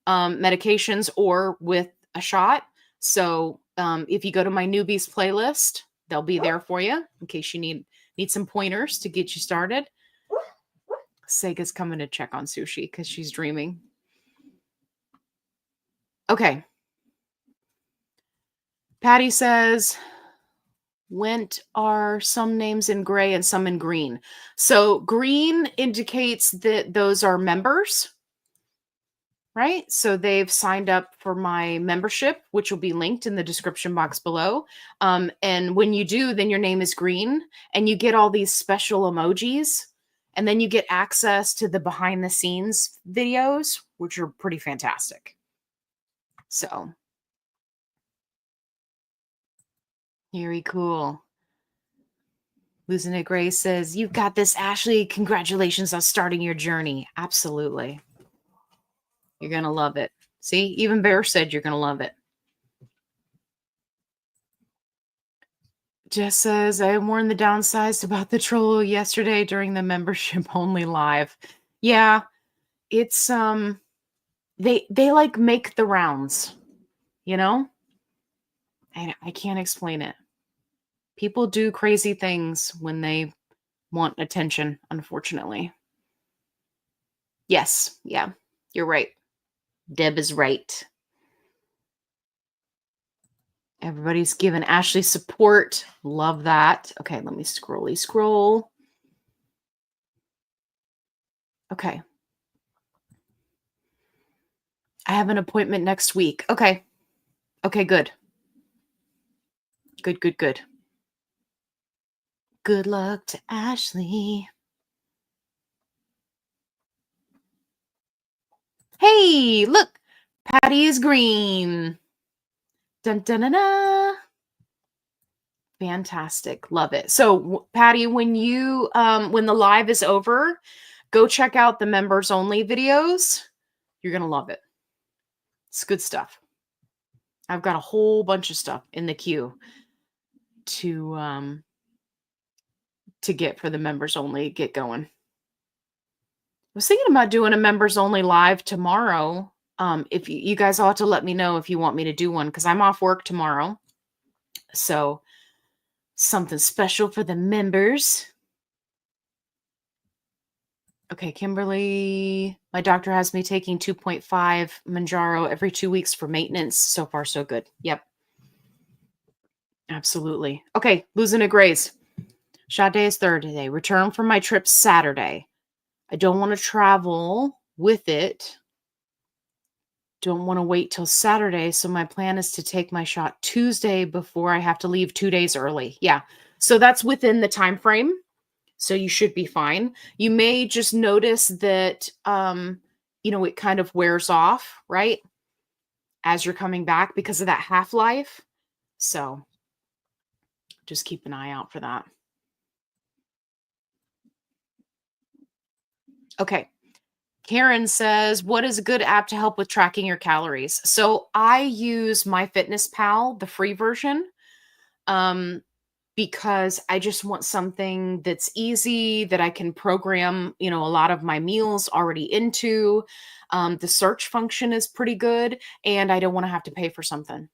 medications or with a shot. So if you go to my newbies playlist, they'll be there for you in case you need some pointers to get you started. Sega's coming to check on Sushi because she's dreaming. Okay. Patty says, "Went are some names in gray and some in green." So green indicates that those are members, right? So they've signed up for my membership, which will be linked in the description box below. And when you do, then your name is green and you get all these special emojis. And then you get access to the behind the scenes videos, which are pretty fantastic. So, very cool. Losing It Gray says, "You've got this, Ashley. Congratulations on starting your journey." Absolutely. You're going to love it. See, even Bear said you're going to love it. Jess says, "I warned the downsized about the troll yesterday during the membership only live." Yeah, it's they like make the rounds, you know? I can't explain it. People do crazy things when they want attention, unfortunately. Yes, yeah. You're right. Deb is right. Everybody's giving Ashley support. Love that. Okay, let me scroll. Okay. I have an appointment next week. Okay. Okay, good. Good. Good luck to Ashley. Hey, look. Patty is green. Dun dun dun dun. Fantastic. Love it. So, Patty, when you when the live is over, go check out the members only videos. You're going to love it. It's good stuff. I've got a whole bunch of stuff in the queue to get for the members only get going. I was thinking about doing a members only live tomorrow. If you guys all have to let me know if you want me to do one because I'm off work tomorrow. So something special for the members. Okay, Kimberly, my doctor has me taking 2.5 Manjaro every 2 weeks for maintenance. So far, so good. Yep. Absolutely. Okay, losing a graze. Shot day is Thursday. Return from my trip Saturday. I don't want to travel with it. Don't want to wait till Saturday. So my plan is to take my shot Tuesday before I have to leave 2 days early. Yeah. So that's within the time frame. So you should be fine. You may just notice that it kind of wears off, right? As you're coming back because of that half-life. So just keep an eye out for that. Okay. Karen says, "What is a good app to help with tracking your calories?" So I use MyFitnessPal, the free version, because I just want something that's easy that I can program, a lot of my meals already into. The search function is pretty good, and I don't want to have to pay for something.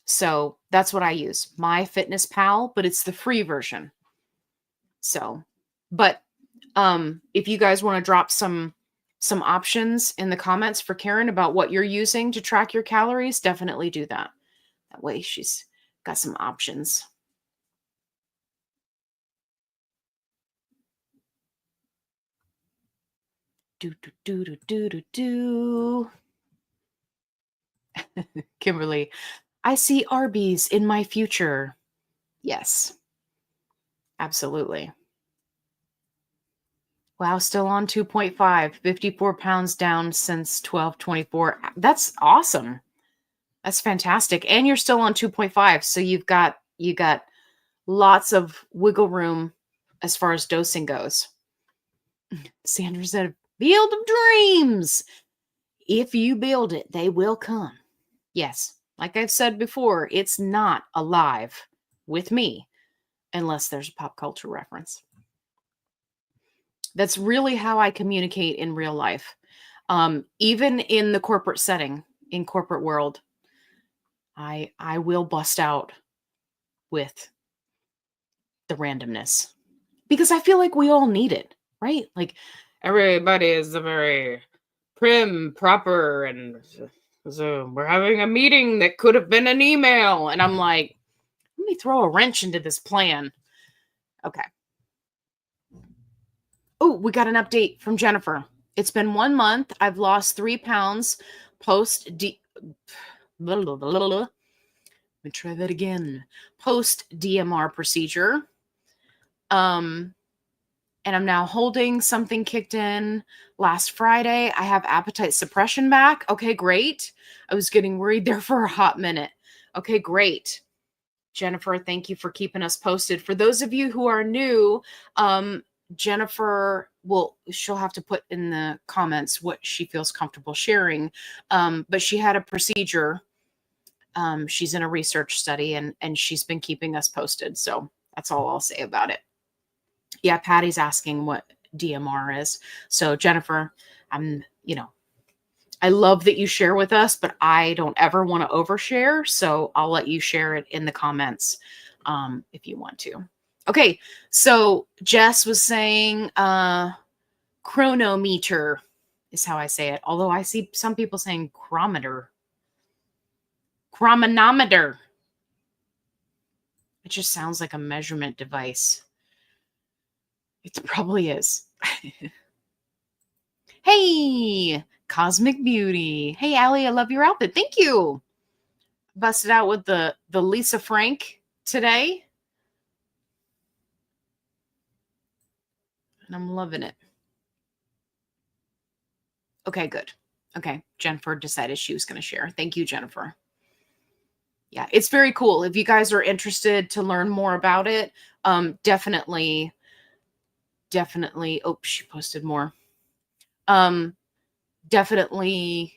So that's what I use, MyFitnessPal, but it's the free version. So, but if you guys want to drop some options in the comments for Karen about what you're using to track your calories, definitely do that. That way she's got some options. Do. Kimberly, I see Arby's in my future. Yes, absolutely. Wow, still on 2.5, 54 pounds down since 12/24. That's awesome. That's fantastic. And you're still on 2.5, so you got lots of wiggle room as far as dosing goes. Sandra said, "Field of dreams. If you build it, they will come." Yes, like I've said before, it's not alive with me unless there's a pop culture reference. That's really how I communicate in real life. Even in the corporate setting, in corporate world, I will bust out with the randomness because I feel like we all need it, right? Like everybody is a very prim, proper, and so we're having a meeting that could have been an email. And I'm like, let me throw a wrench into this plan. Okay. Oh, we got an update from Jennifer. It's been 1 month. I've lost 3 pounds post Let me try that again. Post DMR procedure. And I'm now holding something kicked in last Friday. I have appetite suppression back. Okay, great. I was getting worried there for a hot minute. Okay, great. Jennifer, thank you for keeping us posted. For those of you who are new, Jennifer she'll have to put in the comments what she feels comfortable sharing. But she had a procedure. She's in a research study and she's been keeping us posted. So that's all I'll say about it. Yeah, Patty's asking what DMR is. So Jennifer, I love that you share with us, but I don't ever want to overshare. So I'll let you share it in the comments if you want to. Okay, so Jess was saying chronometer is how I say it. Although I see some people saying chronometer. Chronometer. It just sounds like a measurement device. It probably is. Hey, Cosmic Beauty. Hey, Allie, I love your outfit. Thank you. Busted out with the Lisa Frank today. And I'm loving it. Okay, good. Okay, Jennifer decided she was going to share. Thank you, Jennifer. Yeah, it's very cool. If you guys are interested to learn more about it, definitely. Oh, she posted more. Definitely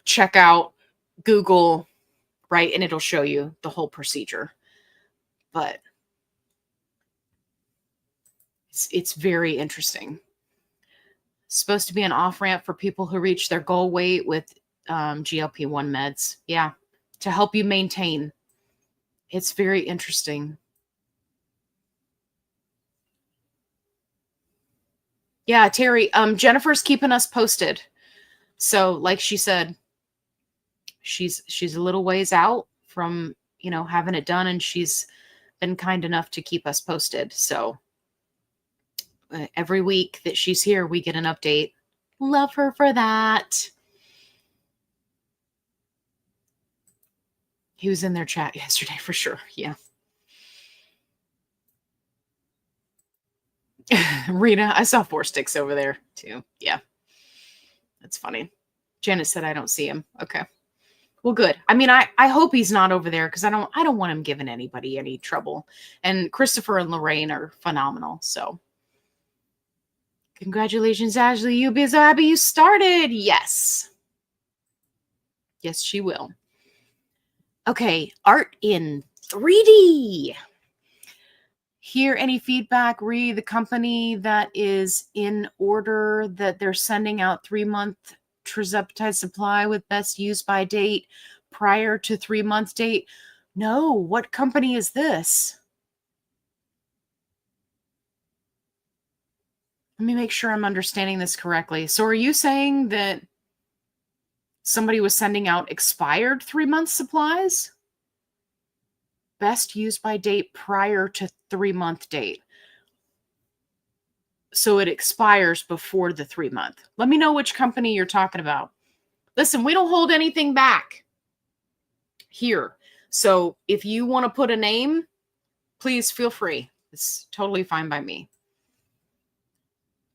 check out Google, right? And it'll show you the whole procedure. But it's very interesting. It's supposed to be an off-ramp for people who reach their goal weight with GLP1 meds. Yeah, to help you maintain. It's very interesting. Yeah, Terry, Jennifer's keeping us posted. So, like she said, she's a little ways out from, having it done, and she's been kind enough to keep us posted. So, every week that she's here, we get an update. Love her for that. He was in their chat yesterday for sure. Yeah. Rita, I saw 4 sticks over there too. Yeah. That's funny. Janet said I don't see him. Okay. Well, good. I mean, I hope he's not over there because I don't want him giving anybody any trouble. And Christopher and Lorraine are phenomenal. So congratulations, Ashley. You'll be so happy you started. Yes. Yes, she will. Okay. Art in 3D. Hear any feedback, the company that is in order that they're sending out 3-month tirzepatide supply with best use by date prior to 3-month date? No, what company is this? Let me make sure I'm understanding this correctly. So are you saying that somebody was sending out expired 3-month supplies? Best used by date prior to 3-month date. So it expires before the 3-month. Let me know which company you're talking about. Listen, we don't hold anything back here. So if you want to put a name, please feel free. It's totally fine by me.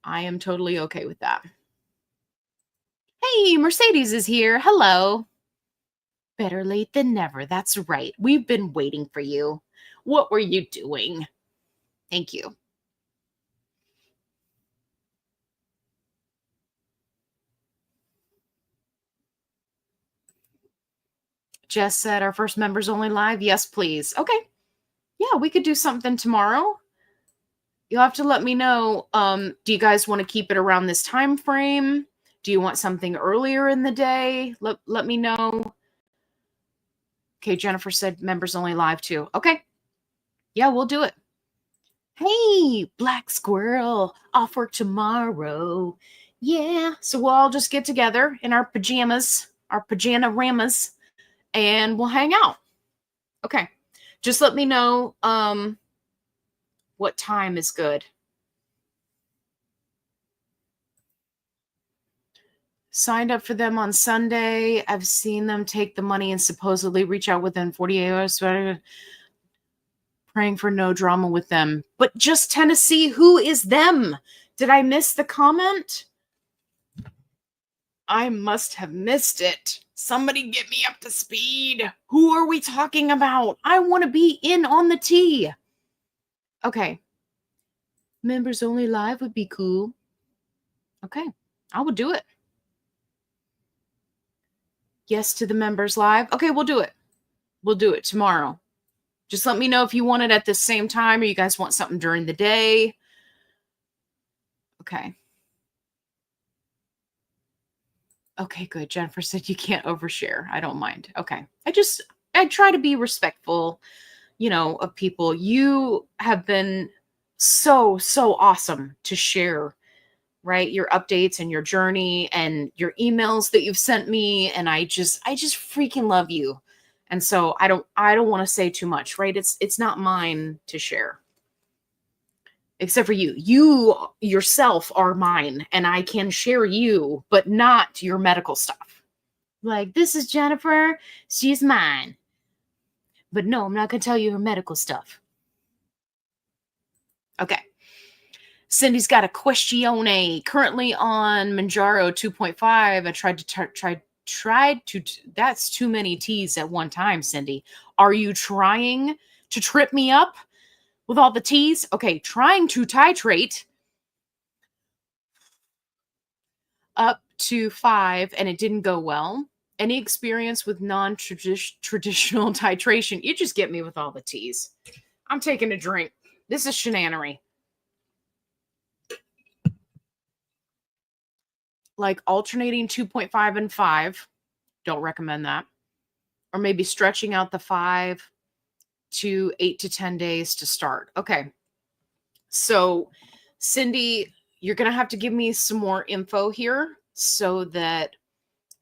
I am totally okay with that. Hey, Mercedes is here. Hello. Better late than never. That's right. We've been waiting for you. What were you doing? Thank you. Jess said our first members only live. Yes, please. Okay. Yeah, we could do something tomorrow. You'll have to let me know. Do you guys want to keep it around this time frame? Do you want something earlier in the day? Let me know. Okay, Jennifer said members only live too. Okay. Yeah, we'll do it. Hey, Black Squirrel, off work tomorrow. Yeah, so we'll all just get together in our pajamas, our pajama-ramas, and we'll hang out. Okay. Just let me know what time is good. Signed up for them on Sunday. I've seen them take the money and supposedly reach out within 48 hours. Praying for no drama with them. But just Tennessee, who is them? Did I miss the comment? I must have missed it. Somebody get me up to speed. Who are we talking about? I want to be in on the tea. Okay. Members only live would be cool. Okay. I will do it. Yes to the members live. Okay, we'll do it. We'll do it tomorrow. Just let me know if you want it at the same time or you guys want something during the day. Okay. Okay, good. Jennifer said you can't overshare. I don't mind. Okay. I try to be respectful, of people. You have been so awesome to share, right? Your updates and your journey and your emails that you've sent me. And I just freaking love you. And so I don't want to say too much, right? It's not mine to share. Except for you. You yourself are mine, and I can share you, but not your medical stuff. Like, this is Jennifer. She's mine. But no, I'm not going to tell you her medical stuff. Okay. Cindy's got a questione. Currently on Manjaro 2.5. I tried to, that's too many T's at one time, Cindy. Are you trying to trip me up with all the T's? Okay, trying to titrate up to 5 and it didn't go well. Any experience with non-traditional titration? You just get me with all the T's. I'm taking a drink. This is Shanannary. Like alternating 2.5 and 5. Don't recommend that. Or maybe stretching out the 5 to 8 to 10 days to start. Okay. So, Cindy, you're going to have to give me some more info here so that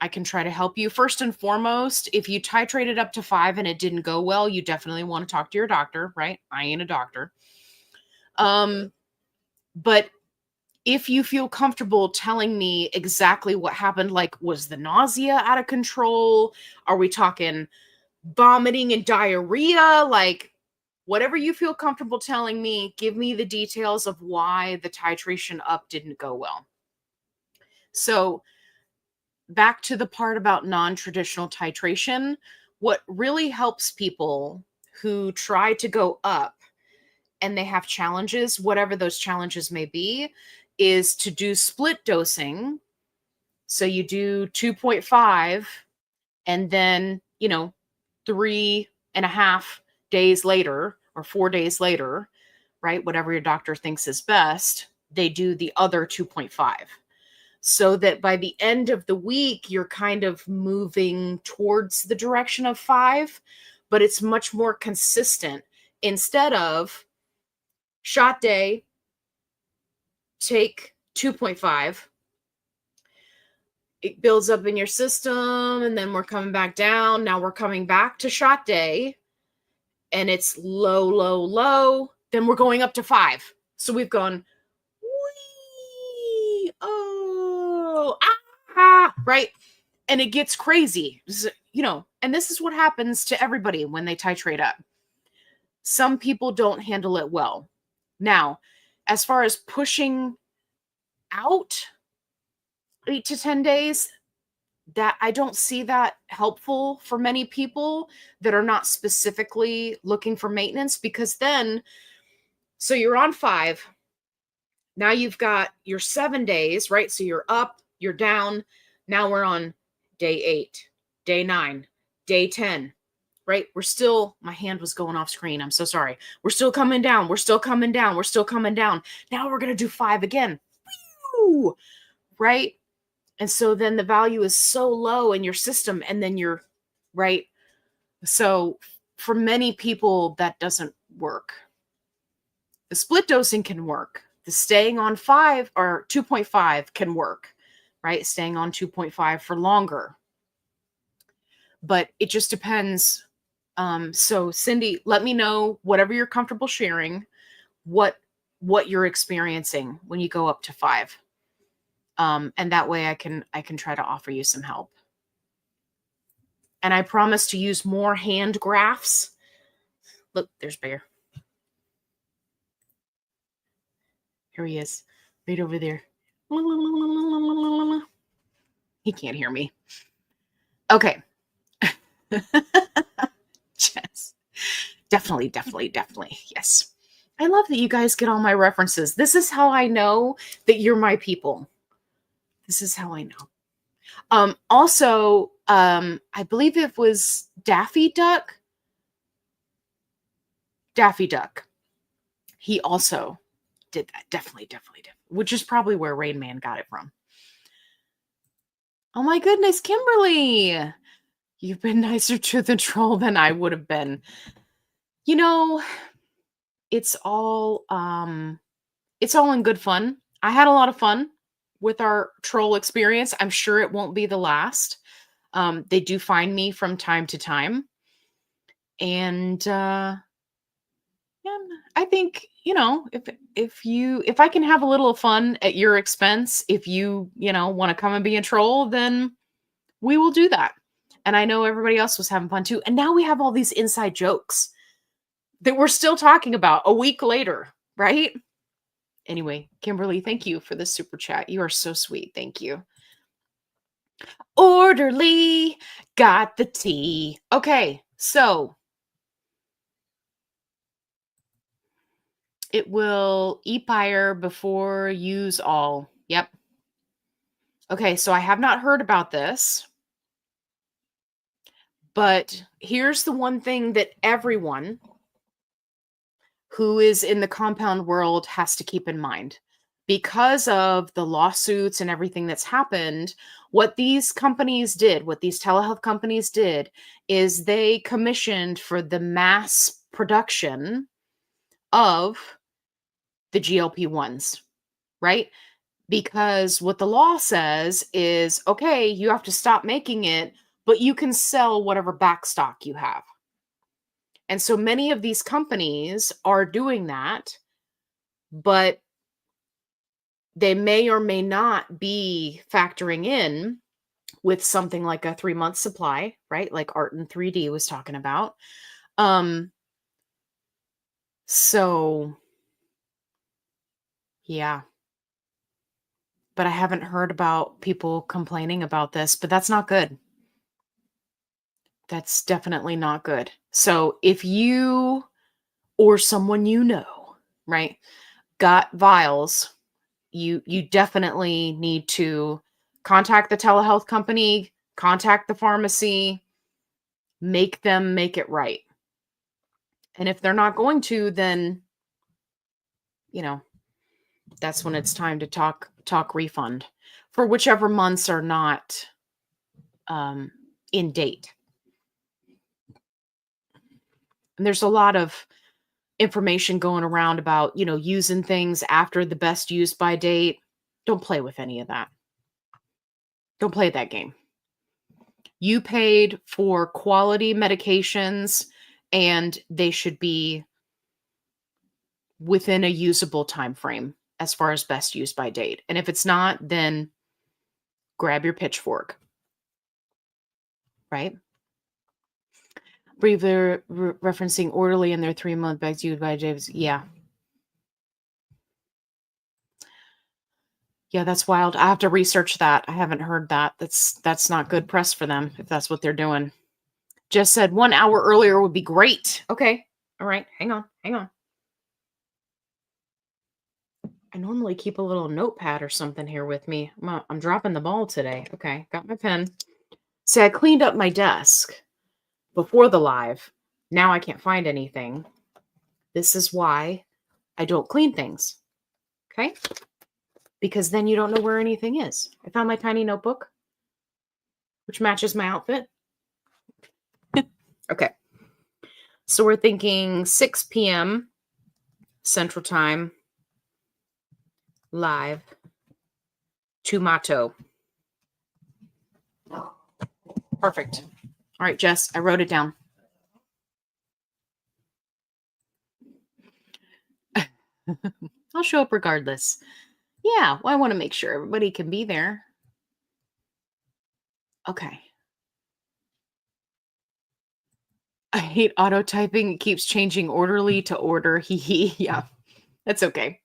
I can try to help you. First and foremost, if you titrated up to 5 and it didn't go well, you definitely want to talk to your doctor, right? I ain't a doctor. But if you feel comfortable telling me exactly what happened, like, was the nausea out of control? Are we talking vomiting and diarrhea? Like, whatever you feel comfortable telling me, give me the details of why the titration up didn't go well. So back to the part about non-traditional titration, what really helps people who try to go up and they have challenges, whatever those challenges may be, is to do split dosing. So you do 2.5 and then, 3.5 days later or 4 days later, right? Whatever your doctor thinks is best, they do the other 2.5. So that by the end of the week, you're kind of moving towards the direction of 5, but it's much more consistent. Instead of shot day, take 2.5, it builds up in your system, and then we're coming back down. Now we're coming back to shot day, and it's low, low, low. Then we're going up to 5. So we've gone, wee, oh, ah, right? And it gets crazy, and this is what happens to everybody when they titrate up. Some people don't handle it well. Now, as far as pushing out 8 to 10 days, that I don't see that helpful for many people that are not specifically looking for maintenance, because then, so you're on 5. Now you've got your 7 days, right? So you're up, you're down. Now we're on day 8, day 9, day 10, right? We're still, my hand was going off screen. I'm so sorry. We're still coming down. We're still coming down. We're still coming down. Now we're going to do 5 again. Woo! Right? And so then the value is so low in your system, and then you're right. So for many people, that doesn't work. The split dosing can work. The staying on 5 or 2.5 can work, right? Staying on 2.5 for longer. But it just depends. So Cindy, let me know whatever you're comfortable sharing, what you're experiencing when you go up to 5. And that way I can try to offer you some help. And I promise to use more hand graphs. Look, there's Bear. Here he is, right over there. He can't hear me. Okay. Yes. Definitely. Yes. I love that you guys get all my references. This is how I know that you're my people. This is how I know. Also, I believe it was Daffy Duck. He also did that. Definitely. Which is probably where Rain Man got it from. Oh my goodness, Kimberly. You've been nicer to the troll than I would have been. It's all in good fun. I had a lot of fun with our troll experience. I'm sure it won't be the last. They do find me from time to time. And I think, if I can have a little fun at your expense, if you want to come and be a troll, then we will do that. And I know everybody else was having fun too. And now we have all these inside jokes that we're still talking about a week later, right? Anyway, Kimberly, thank you for this super chat. You are so sweet. Thank you. Orderly, got the tea. Okay, so it will e-fire before use all. Yep. Okay, so I have not heard about this. But here's the one thing that everyone who is in the compound world has to keep in mind. Because of the lawsuits and everything that's happened, what these companies did, what these telehealth companies did, is they commissioned for the mass production of the GLP1s, right? Because what the law says is, okay, you have to stop making it, but you can sell whatever backstock you have. And so many of these companies are doing that, but they may or may not be factoring in with something like a 3-month supply, right? Like Art in 3D was talking about. So yeah. But I haven't heard about people complaining about this, but that's not good. That's definitely not good. So if you or someone right, got vials, you definitely need to contact the telehealth company, contact the pharmacy, make them make it right. And if they're not going to, then that's when it's time to talk refund for whichever months are not in date. And there's a lot of information going around about, using things after the best use by date. Don't play with any of that. Don't play that game. You paid for quality medications, and they should be within a usable time frame as far as best use by date. And if it's not, then grab your pitchfork. right? They're referencing orderly in their 3-month bags you by James. Yeah. Yeah, that's wild. I have to research that. I haven't heard that. That's not good press for them if that's what they're doing. Just said 1 hour earlier would be great. Okay. All right. Hang on. I normally keep a little notepad or something here with me. I'm dropping the ball today. Okay. Got my pen. See, I cleaned up my desk before the live. Now I can't find anything. This is why I don't clean things. Okay? Because then you don't know where anything is. I found my tiny notebook, which matches my outfit. Okay. So we're thinking 6 p.m. Central Time, live, Tomato. Perfect. All right, Jess, I wrote it down. I'll show up regardless. Yeah, well, I want to make sure everybody can be there. Okay. I hate auto typing. It keeps changing orderly to order. Yeah, that's okay.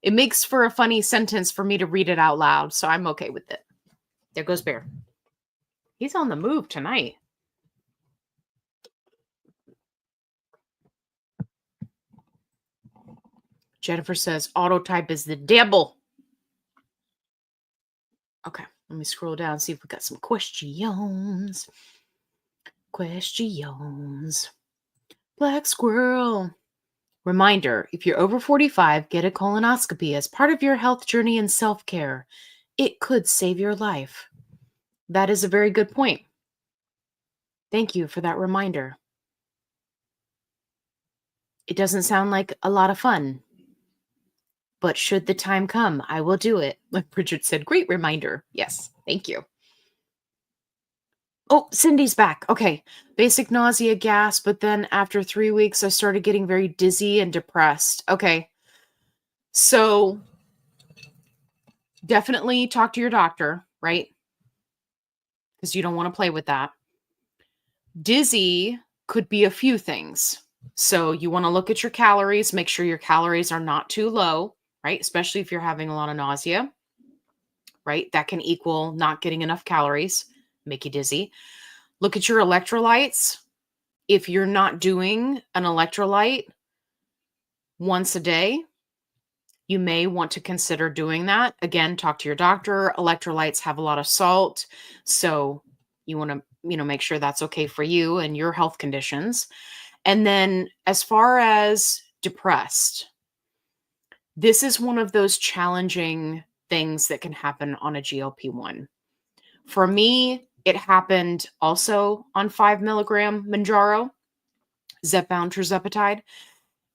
It makes for a funny sentence for me to read it out loud, so I'm okay with it. There goes Bear. He's on the move tonight. Jennifer says autotype is the devil. Okay, let me scroll down and see if we got some questions. Black squirrel. Reminder, if you're over 45, get a colonoscopy as part of your health journey and self-care. It could save your life. That is a very good point. Thank you for that reminder. It doesn't sound like a lot of fun, but should the time come, I will do it. Like Bridget said, great reminder. Yes, thank you. Oh, Cindy's back. Okay. Basic nausea, gas, but then after 3 weeks, I started getting very dizzy and depressed. Okay. So definitely talk to your doctor, right? Because you don't want to play with that. Dizzy could be a few things. So you want to look at your calories, make sure your calories are not too low, right? Especially if you're having a lot of nausea, right? That can equal not getting enough calories, make you dizzy. Look at your electrolytes. If you're not doing an electrolyte once a day, you may want to consider doing that. Again, talk to your doctor. Electrolytes have a lot of salt, so you want to, make sure that's okay for you and your health conditions. And then as far as depressed, this is one of those challenging things that can happen on a GLP-1. For me, it happened also on 5 milligram Manjaro, Zepbound tirzepatide.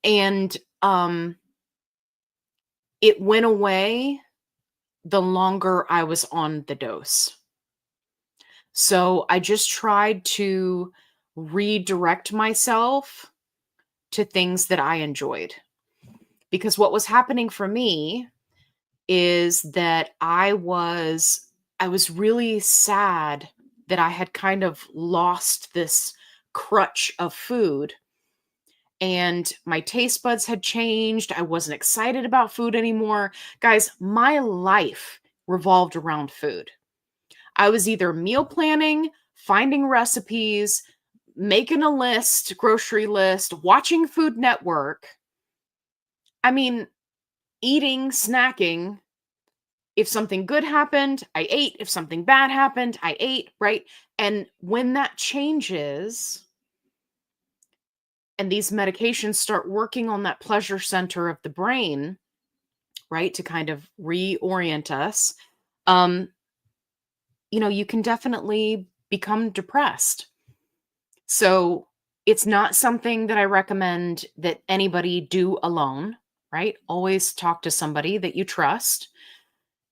And it went away the longer I was on the dose. So I just tried to redirect myself to things that I enjoyed. Because what was happening for me is that I was really sad that I had kind of lost this crutch of food. And my taste buds had changed. I wasn't excited about food anymore. Guys, my life revolved around food. I was either meal planning, finding recipes, making a list, grocery list, watching Food Network. I mean, eating, snacking. If something good happened, I ate. If something bad happened, I ate, right? And when that changes, and these medications start working on that pleasure center of the brain, right, to kind of reorient us, you can definitely become depressed. So it's not something that I recommend that anybody do alone, right? Always talk to somebody that you trust.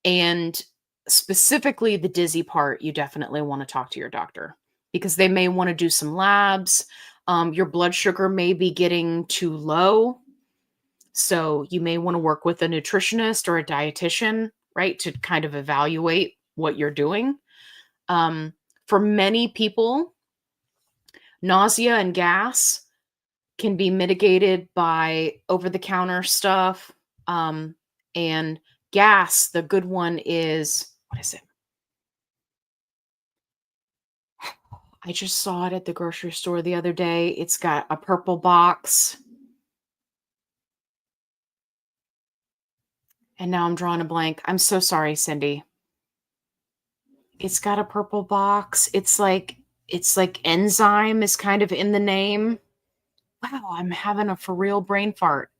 And specifically the dizzy part, you definitely want to talk to your doctor because they may want to do some labs. Your blood sugar may be getting too low. So you may want to work with a nutritionist or a dietitian, right, to kind of evaluate what you're doing. For for many people, nausea and gas can be mitigated by over-the-counter stuff. And gas, the good one is, what is it? I just saw it at the grocery store the other day. It's got a purple box. And now I'm drawing a blank. I'm so sorry, Cindy. It's got a purple box. It's like enzyme is kind of in the name. Wow, I'm having a for real brain fart.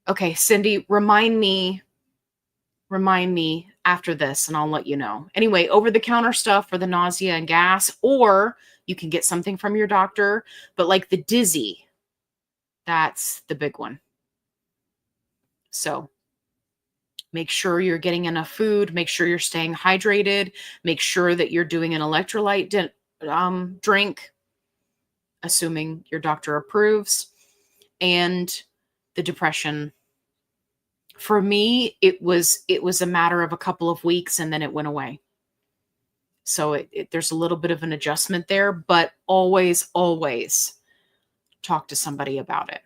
Okay, Cindy, remind me after this and I'll let you know. Anyway, over-the-counter stuff for the nausea and gas, or you can get something from your doctor, but like the dizzy, that's the big one. So make sure you're getting enough food, make sure you're staying hydrated, make sure that you're doing an electrolyte drink, assuming your doctor approves, and the depression. For me, it was a matter of a couple of weeks and then it went away. So there's a little bit of an adjustment there, but always talk to somebody about it,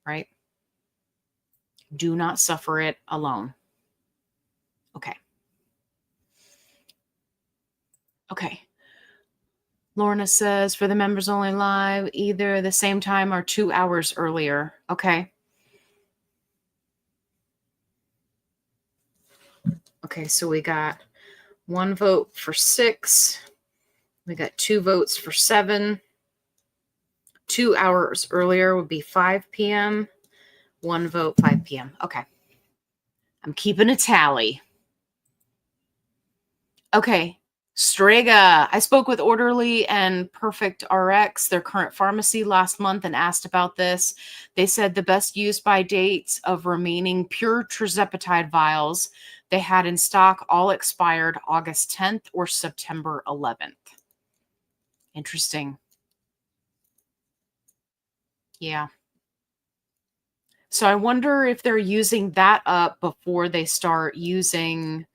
right? Do not suffer it alone. Okay. Lorna says, for the members only live, either the same time or 2 hours earlier. Okay. Okay, so we got 1 vote for 6. We got 2 votes for 7. 2 hours earlier would be 5 p.m. 1 vote, 5 p.m. Okay. I'm keeping a tally. Okay. Strega. I spoke with Orderly and Perfect RX, their current pharmacy, last month and asked about this. They said the best use by dates of remaining pure tirzepatide vials they had in stock all expired August 10th or September 11th. Interesting. Yeah. So I wonder if they're using that up before they start using,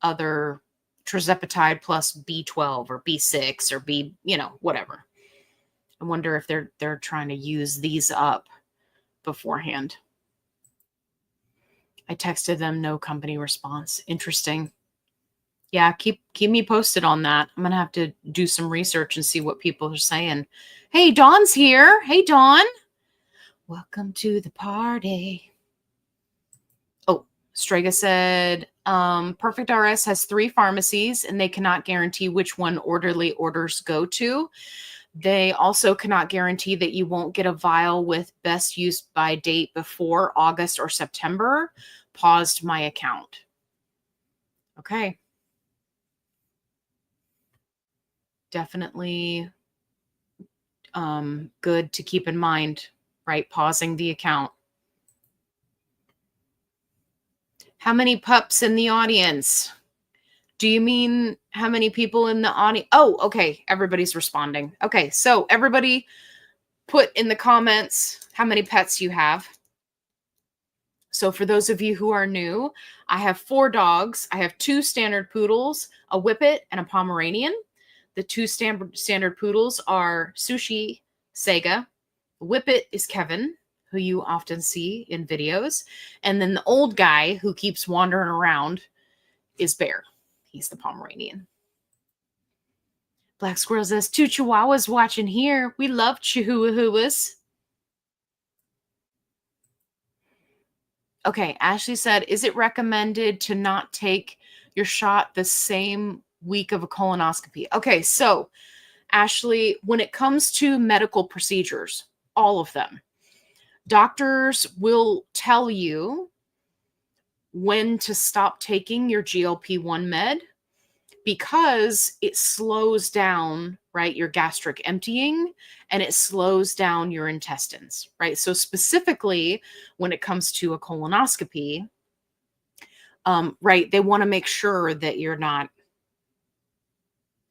other tirzepatide plus B12 or B6 or whatever. I wonder if they're trying to use these up beforehand. I texted them, no company response. Interesting. Yeah, keep me posted on that. I'm gonna have to do some research and see what people are saying. Hey, Dawn's here. Hey, Dawn. Welcome to the party. Oh, Strega said, Perfect RS has 3 pharmacies and they cannot guarantee which one Orderly orders go to. They also cannot guarantee that you won't get a vial with best use by date before August or September. Paused my account. Okay. Definitely good to keep in mind, right? Pausing the account. How many pups in the audience? Do you mean how many people in the audience? Oh, okay. Everybody's responding. Okay. So everybody put in the comments how many pets you have. So for those of you who are new, I have 4 dogs. I have 2 standard poodles, a whippet, and a Pomeranian. The 2 standard poodles are Sushi, Sega. Whippet is Kevin, who you often see in videos. And then the old guy who keeps wandering around is Bear. He's the Pomeranian. Black Squirrel says, 2 Chihuahuas watching here. We love Chihuahuas. Okay, Ashley said, is it recommended to not take your shot the same week of a colonoscopy? Okay, so Ashley, when it comes to medical procedures, all of them, doctors will tell you when to stop taking your GLP-1 med because it slows down, right, your gastric emptying and it slows down your intestines, right? So specifically when it comes to a colonoscopy, right, they want to make sure that you're not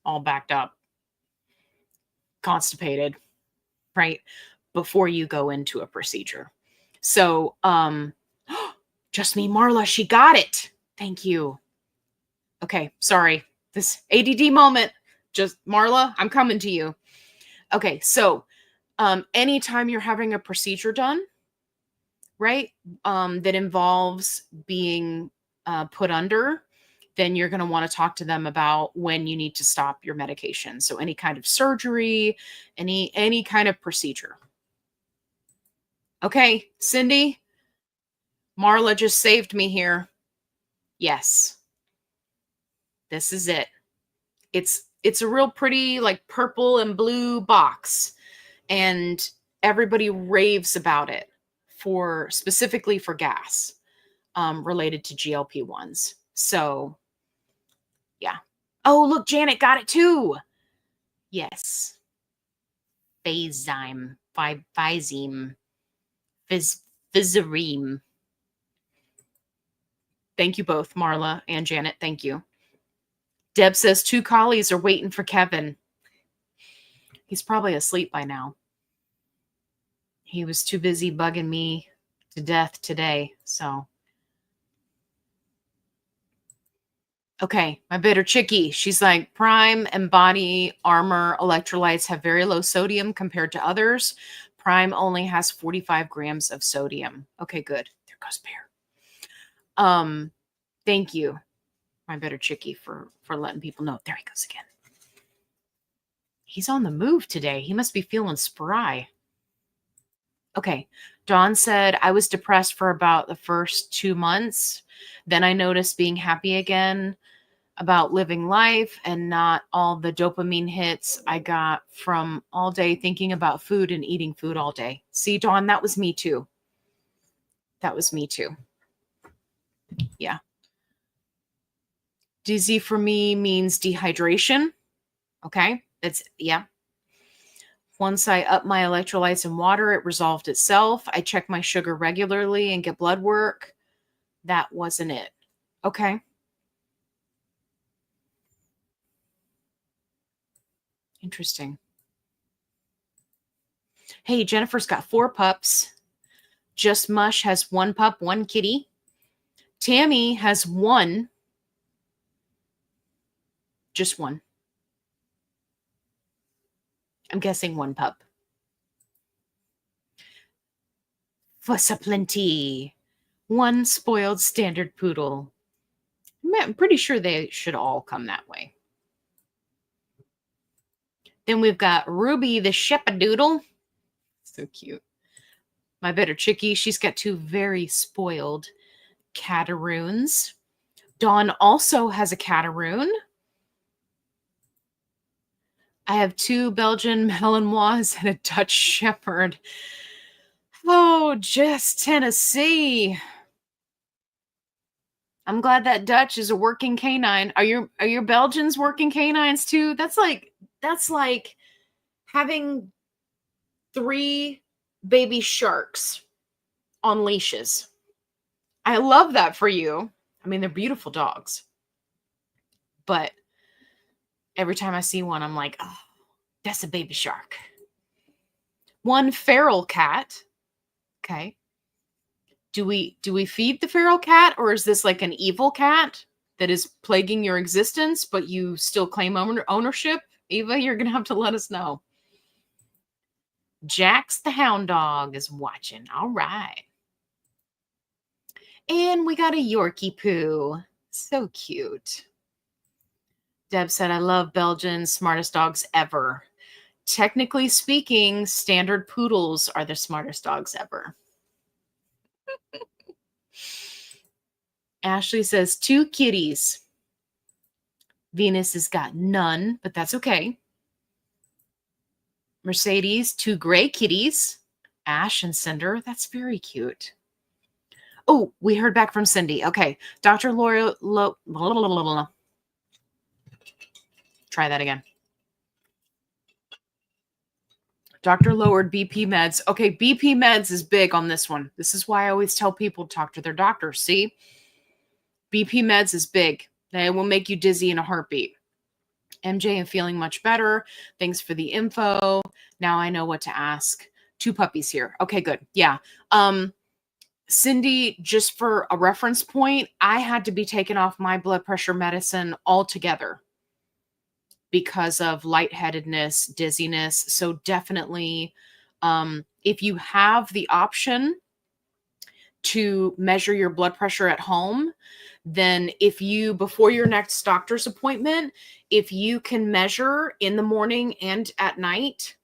all backed up, constipated, right, before you go into a procedure. So, just me, Marla, she got it. Thank you. Okay, sorry. This ADD moment. Just Marla, I'm coming to you. Okay, so anytime you're having a procedure done, right, that involves being put under, then you're going to want to talk to them about when you need to stop your medication. So any kind of surgery, any kind of procedure. Okay, Cindy, Marla just saved me here. Yes. This is it. It's a real pretty like purple and blue box, and everybody raves about it for specifically for gas related to GLP1s. So yeah. Oh, look, Janet got it too. Yes. Phazime, Physime, Physareem. Thank you both, Marla and Janet. Thank you. Deb says 2 collies are waiting for Kevin. He's probably asleep by now. He was too busy bugging me to death today, so. Okay, my bitter chickie. She's like, Prime and Body Armor electrolytes have very low sodium compared to others. Prime only has 45 grams of sodium. Okay, good. There goes Bear. Thank you, my bitter chickie, for letting people know. There he goes again. He's on the move today. He must be feeling spry. Okay. Dawn said, I was depressed for about the first 2 months. Then I noticed being happy again about living life and not all the dopamine hits I got from all day thinking about food and eating food all day. See, Dawn, that was me too. That was me too. Yeah. Dizzy for me means dehydration. Okay. Yeah. Once I up my electrolytes and water, it resolved itself. I check my sugar regularly and get blood work. That wasn't it. Okay. Interesting. Hey, Jennifer's got 4 pups. Just Mush has 1 pup, 1 kitty. Tammy has 1. Just 1. I'm guessing 1 pup. Fuss a plenty. 1 spoiled standard poodle. I'm pretty sure they should all come that way. Then we've got Ruby the Shepadoodle. So cute. My bitter chickie, she's got 2 very spoiled cataroons. Dawn also has a cataroon. I have 2 Belgian Malinois and a Dutch Shepherd. Oh, just Tennessee. I'm glad that Dutch is a working canine. Are your Belgians working canines too? That's like having 3 baby sharks on leashes. I love that for you. I mean, they're beautiful dogs. But every time I see one, I'm like, oh, that's a baby shark. 1 feral cat. Okay. Do we feed the feral cat, or is this like an evil cat that is plaguing your existence, but you still claim ownership? Eva, you're going to have to let us know. Jax the hound dog is watching. All right. And we got a Yorkie poo. So cute. Deb said, I love Belgians, smartest dogs ever. Technically speaking, standard poodles are the smartest dogs ever. Ashley says 2 kitties. Venus has got none, but that's okay. Mercedes, 2 gray kitties. Ash and Cinder. That's very cute. Oh, we heard back from Cindy. Okay. Dr. Laura. Try that again. Doctor lowered BP meds. Okay, BP meds is big on this one. This is why I always tell people to talk to their doctor. See? BP meds is big. They will make you dizzy in a heartbeat. MJ, I'm feeling much better. Thanks for the info. Now I know what to ask. 2 puppies here. Okay, good. Yeah. Cindy, just for a reference point, I had to be taken off my blood pressure medicine altogether because of lightheadedness, dizziness. So definitely, if you have the option to measure your blood pressure at home, then if you, before your next doctor's appointment, if you can measure in the morning and at night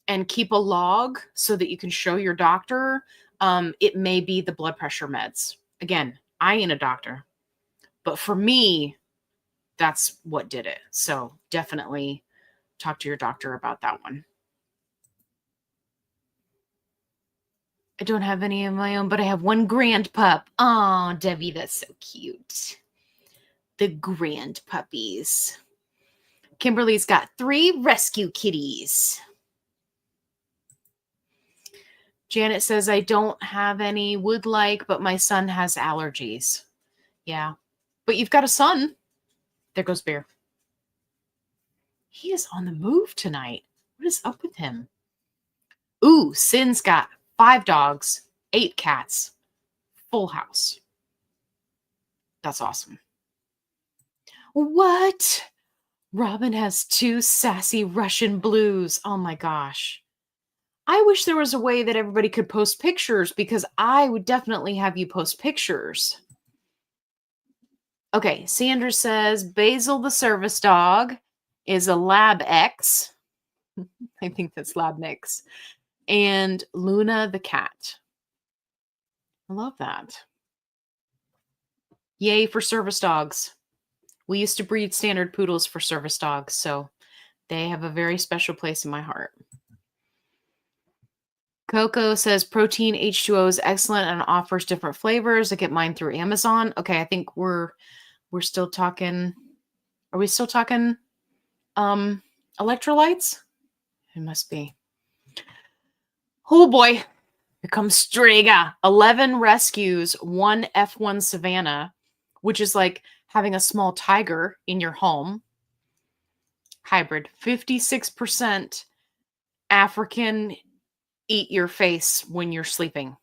and keep a log so that you can show your doctor, it may be the blood pressure meds. Again, I ain't a doctor, but for me, that's what did it. So definitely talk to your doctor about that one. I don't have any of my own, but I have one grand pup. Oh, Debbie, that's so cute. The grand puppies. Kimberly's got 3 rescue kitties. Janet says, I don't have any, would like, but my son has allergies. Yeah. But you've got a son. There goes Bear. He is on the move tonight. What is up with him? Ooh, Sin's got 5 dogs, 8 cats. Full house. That's awesome. What? Robin has 2 sassy Russian blues. Oh my gosh. I wish there was a way that everybody could post pictures, because I would definitely have you post pictures. Okay, Sandra says Basil the service dog is a Lab X. I think that's Lab Mix. And Luna the cat. I love that. Yay for service dogs. We used to breed standard poodles for service dogs, so they have a very special place in my heart. Coco says protein H2O is excellent and offers different flavors. I get mine through Amazon. Okay, I think we're still talking. Are we still talking electrolytes? It must be. Oh boy, here comes Strega. 11 rescues, 1 F1 Savannah, which is like having a small tiger in your home. Hybrid. 56% African eat your face when you're sleeping.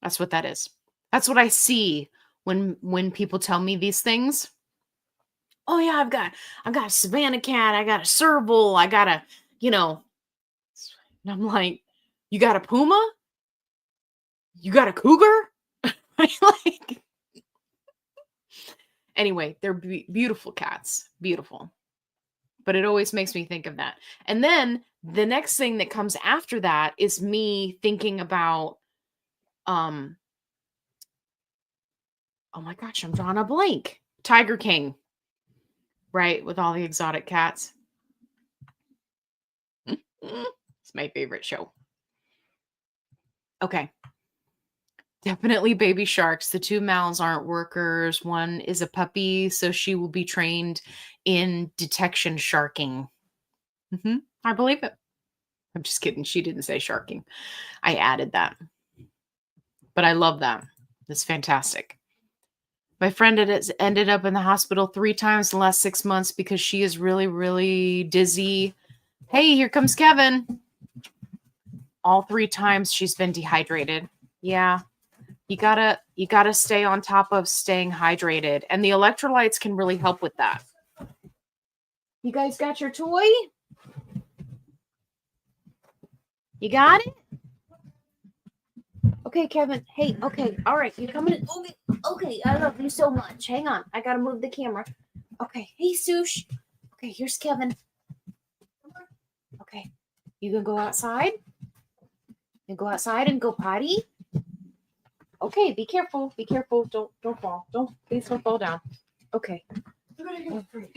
That's what that is. That's what I see when people tell me these things. Oh yeah, I've got a Savannah cat, I got a serval, I got a, and I'm like, you got a puma? You got a cougar? Like, anyway, they're beautiful cats. Beautiful. But it always makes me think of that. And then the next thing that comes after that is me thinking about, oh my gosh, I'm drawing a blank. Tiger King, right? With all the exotic cats. It's my favorite show. Okay. Definitely baby sharks. The 2 males aren't workers. One is a puppy, so she will be trained in detection sharking. I believe it. I'm just kidding. She didn't say sharking. I added that. But I love that. It's fantastic. My friend has ended up in the hospital 3 times in the last 6 months because she is really, really dizzy. Hey, here comes Kevin. All 3 times she's been dehydrated. Yeah. You gotta stay on top of staying hydrated. And the electrolytes can really help with that. You guys got your toy? You got it? Okay, Kevin. Hey, okay. All right. You're coming in. Okay. I love you so much. Hang on. I gotta move the camera. Okay. Hey, Sush. Okay, here's Kevin. Okay. You gonna go outside? You go outside and go potty? Okay, be careful. Be careful. Don't fall. Please don't fall down. Okay. Come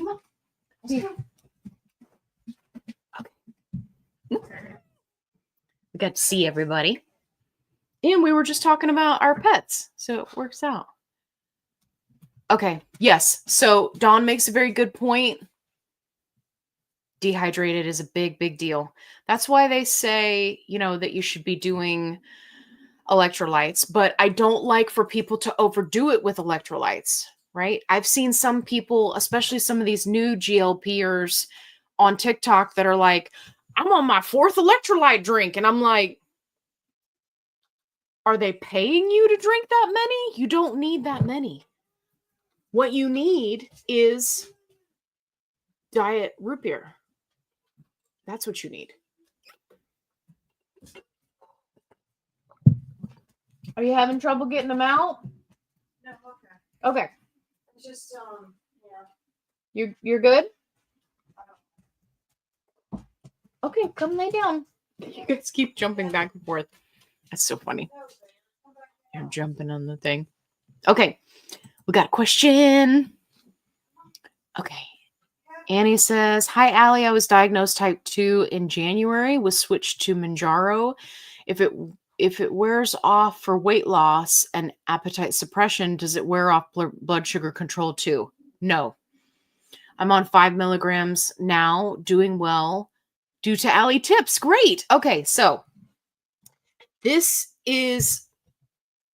on. Okay. We got to see everybody. And we were just talking about our pets, so it works out. Okay, yes. So Dawn makes a very good point. Dehydrated is a big, big deal. That's why they say, that you should be doing electrolytes, but I don't like for people to overdo it with electrolytes, right? I've seen some people, especially some of these new GLPers on TikTok that are like, I'm on my 4th electrolyte drink. And I'm like, Are they paying you to drink that many? You don't need that many. What you need is diet root beer. That's what you need. Are you having trouble getting them out? No, okay. Okay. It's just yeah. You're good? Okay, come lay down. You guys keep jumping back and forth. That's so funny. You're jumping on the thing. Okay, we got a question. Okay. Annie says, "Hi, Allie. I was diagnosed type 2 in January, was switched to Manjaro. If it wears off for weight loss and appetite suppression, does it wear off blood sugar control too?" No. I'm on 5 milligrams now, doing well due to Allie tips. Great. Okay, so this is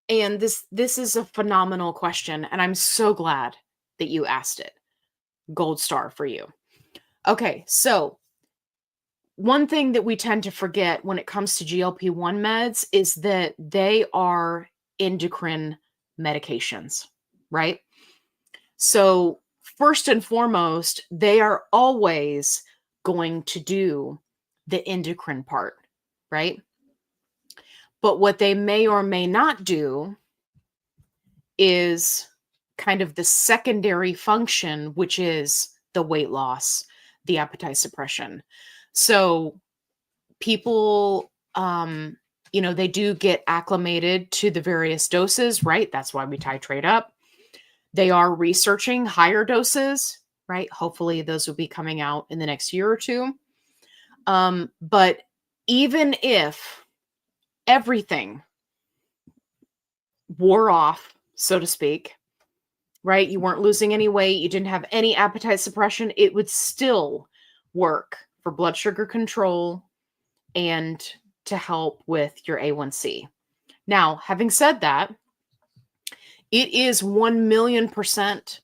a phenomenal question, and I'm so glad that you asked it. Gold star for you. Okay, so one thing that we tend to forget when it comes to GLP-1 meds is that they are endocrine medications, right? So first and foremost, they are always going to do the endocrine part, right? But what they may or may not do is kind of the secondary function, which is the weight loss, the appetite suppression. So people, they do get acclimated to the various doses, right? That's why we titrate up. They are researching higher doses, right? Hopefully those will be coming out in the next year or two. But even if everything wore off, so to speak, right? You weren't losing any weight, you didn't have any appetite suppression, it would still work for blood sugar control and to help with your A1C. Now, having said that, it is 1,000,000%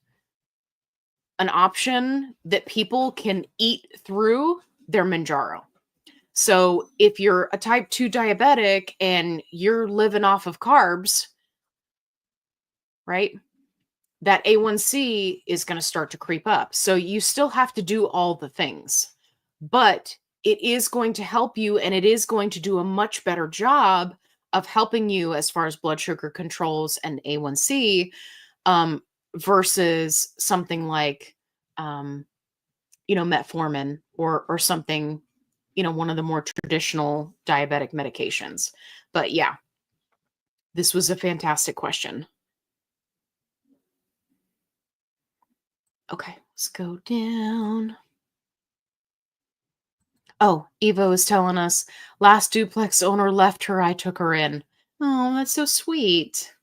an option that people can eat through their Manjaro. So if you're a type 2 diabetic and you're living off of carbs, right? That A1C is going to start to creep up. So you still have to do all the things, but it is going to help you, and it is going to do a much better job of helping you as far as blood sugar controls and A1C versus something like, metformin or something, one of the more traditional diabetic medications. But yeah, this was a fantastic question. Okay, let's go down. Oh, Eva was telling us last duplex owner left her. I took her in. Oh, that's so sweet.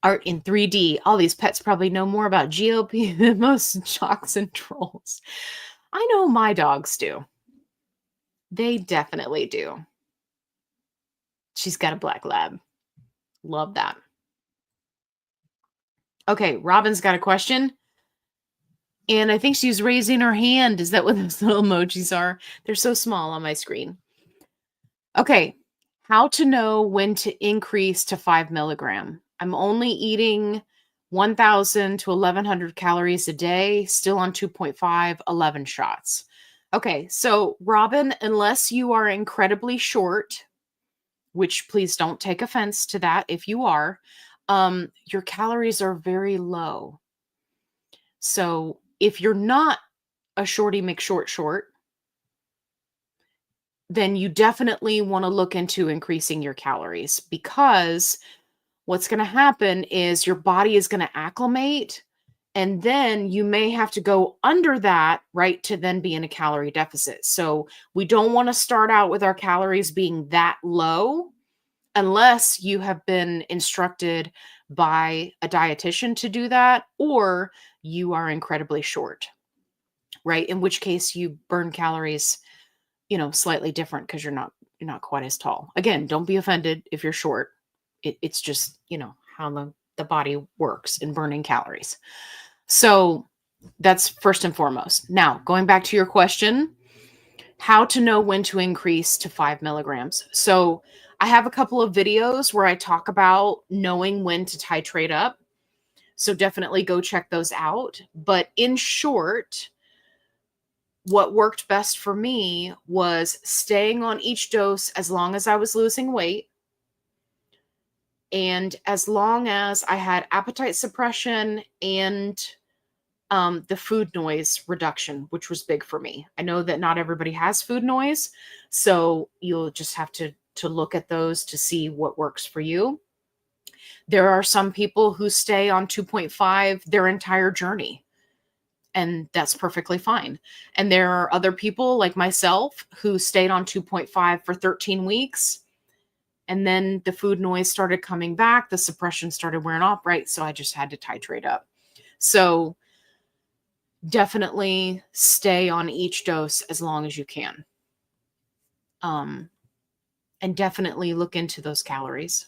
Art in 3D. All these pets probably know more about GLP than most jocks and trolls. I know my dogs do. They definitely do. She's got a black lab. Love that. Okay, Robin's got a question. And I think she's raising her hand. Is that what those little emojis are? They're so small on my screen. Okay, how to know when to increase to 5 milligram. I'm only eating 1,000 to 1,100 calories a day, still on 2.5, 11 shots. Okay, so Robin, unless you are incredibly short, which please don't take offense to that if you are, your calories are very low. So if you're not a shorty McShort, then you definitely want to look into increasing your calories, because what's going to happen is your body is going to acclimate, and then you may have to go under that, right, to then be in a calorie deficit. So we don't want to start out with our calories being that low unless you have been instructed by a dietitian to do that, or you are incredibly short, right? In which case you burn calories, slightly different because you're not quite as tall. Again, don't be offended if you're short. It's just, how the body works in burning calories. So that's first and foremost. Now, going back to your question, How to know when to increase to 5 milligrams. So I have a couple of videos where I talk about knowing when to titrate up. So definitely go check those out. But in short, what worked best for me was staying on each dose as long as I was losing weight. And as long as I had appetite suppression and the food noise reduction, which was big for me. I know that not everybody has food noise, so you'll just have to look at those to see what works for you. There are some people who stay on 2.5 their entire journey, and that's perfectly fine. And there are other people like myself who stayed on 2.5 for 13 weeks, and then the food noise started coming back, the suppression started wearing off, right? So I just had to titrate up. So definitely stay on each dose as long as you can. And definitely look into those calories,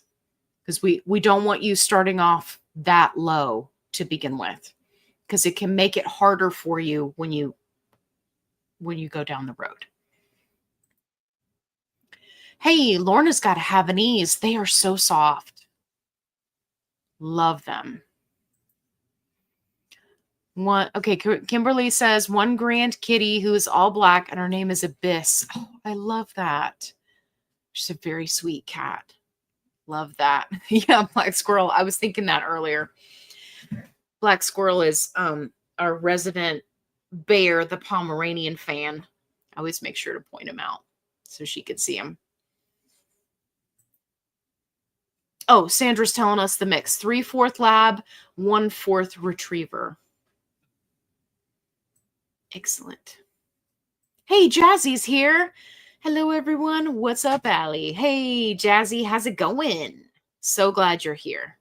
because we don't want you starting off that low to begin with, because it can make it harder for you when you go down the road. Hey, Lorna's got Havanese. They are so soft. Love them. Okay, Kimberly says 1 grand kitty who is all black and her name is Abyss. Oh, I love that. She's a very sweet cat. Love that. Yeah, Black Squirrel. I was thinking that earlier. Black Squirrel is our resident bear, the Pomeranian fan. I always make sure to point him out so she could see him. Oh, Sandra's telling us the mix. 3/4 lab, 1/4 retriever. Excellent. Hey, Jazzy's here. Hello, everyone. What's up, Allie? Hey, Jazzy, how's it going? So glad you're here.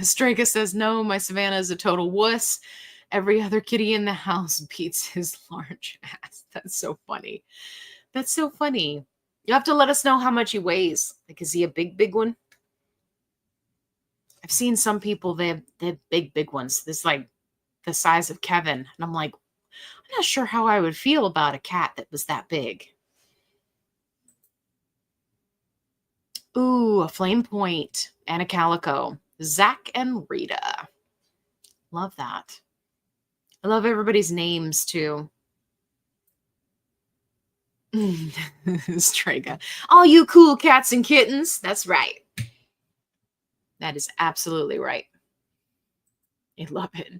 Strega says, no, my Savannah is a total wuss. Every other kitty in the house beats his large ass. That's so funny. That's so funny. You have to let us know how much he weighs. Like, is he a big one? I've seen some people, they have big ones. This like the size of Kevin. And I'm like, I'm not sure how I would feel about a cat that was that big. Ooh, a flame point and a calico. Zach and Rita. Love that. I love everybody's names too. Strega. All you cool cats and kittens. That's right. That is absolutely right. I love it.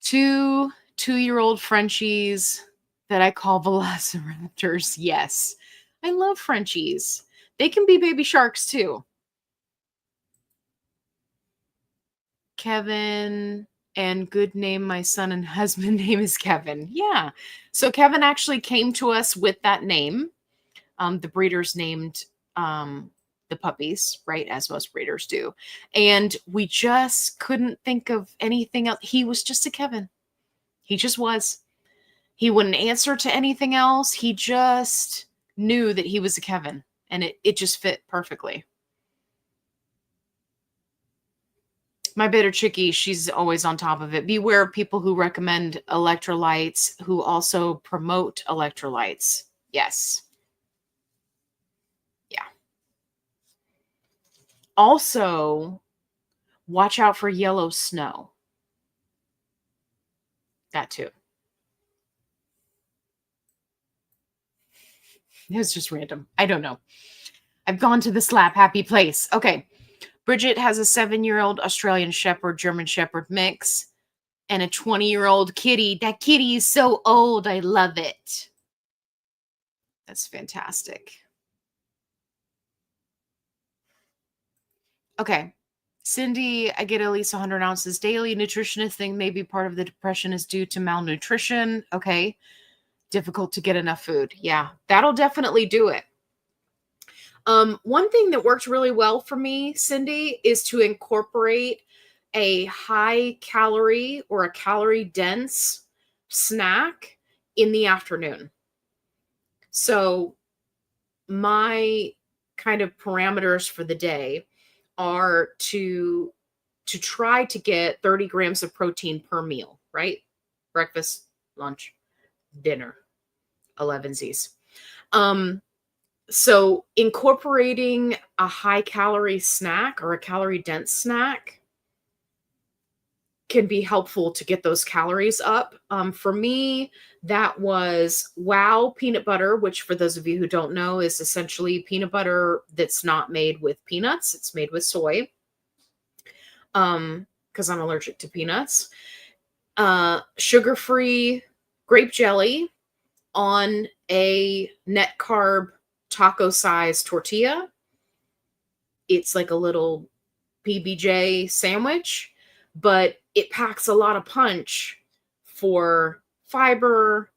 2 2-year-old Frenchies that I call velociraptors. Yes. I love Frenchies. They can be baby sharks too. Kevin and good name, my son and husband name is Kevin. Yeah. So Kevin actually came to us with that name. The breeders named the puppies, right? As most breeders do. And we just couldn't think of anything else. He was just a Kevin. He just was. He wouldn't answer to anything else. He just knew that he was a Kevin, and it just fit perfectly. My bitter chickie, she's always on top of it. Beware of people who recommend electrolytes, who also promote electrolytes. Yes. Yeah. Also, watch out for yellow snow. That too. It was just random. I don't know. I've gone to the slap happy place. Okay. Bridget has a 7-year-old Australian Shepherd, German Shepherd mix, and a 20-year-old kitty. That kitty is so old. I love it. That's fantastic. Okay. Cindy, I get at least 100 ounces daily. Nutritionist think maybe part of the depression is due to malnutrition. Okay. Difficult to get enough food. Yeah, that'll definitely do it. One thing that worked really well for me, Cindy, is to incorporate a high calorie or a calorie dense snack in the afternoon. So my kind of parameters for the day are to try to get 30 grams of protein per meal. right? Breakfast, lunch, dinner, 11 Z's. So incorporating a high calorie snack or a calorie dense snack can be helpful to get those calories up. For me, that was Wow peanut butter, which for those of you who don't know is essentially peanut butter that's not made with peanuts. It's made with soy. Because I'm allergic to peanuts. Sugar-free grape jelly on a net carb taco size tortilla. It's like a little PBJ sandwich, but it packs a lot of punch for fiber,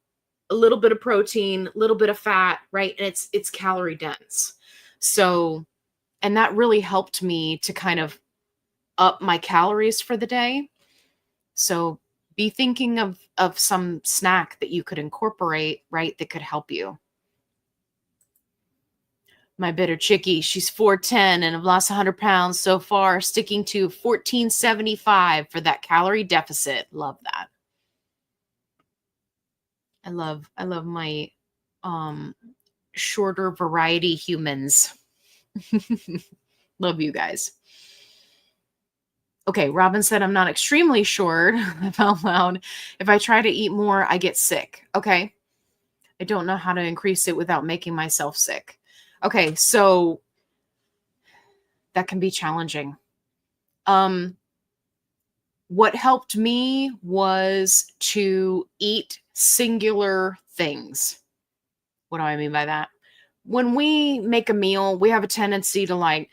a little bit of protein, a little bit of fat, right? And it's calorie dense. So, and that really helped me to kind of up my calories for the day. So be thinking of some snack that you could incorporate, right, that could help you. My bitter chickie, she's 4'10" and I've lost 100 pounds so far, sticking to 1475 for that calorie deficit. Love that. I love my shorter variety humans. Love you guys. Okay, Robin said, I'm not extremely short. Out loud. If I try to eat more, I get sick. Okay. I don't know how to increase it without making myself sick. Okay, so that can be challenging. What helped me was to eat singular things. What do I mean by that? When we make a meal, we have a tendency to like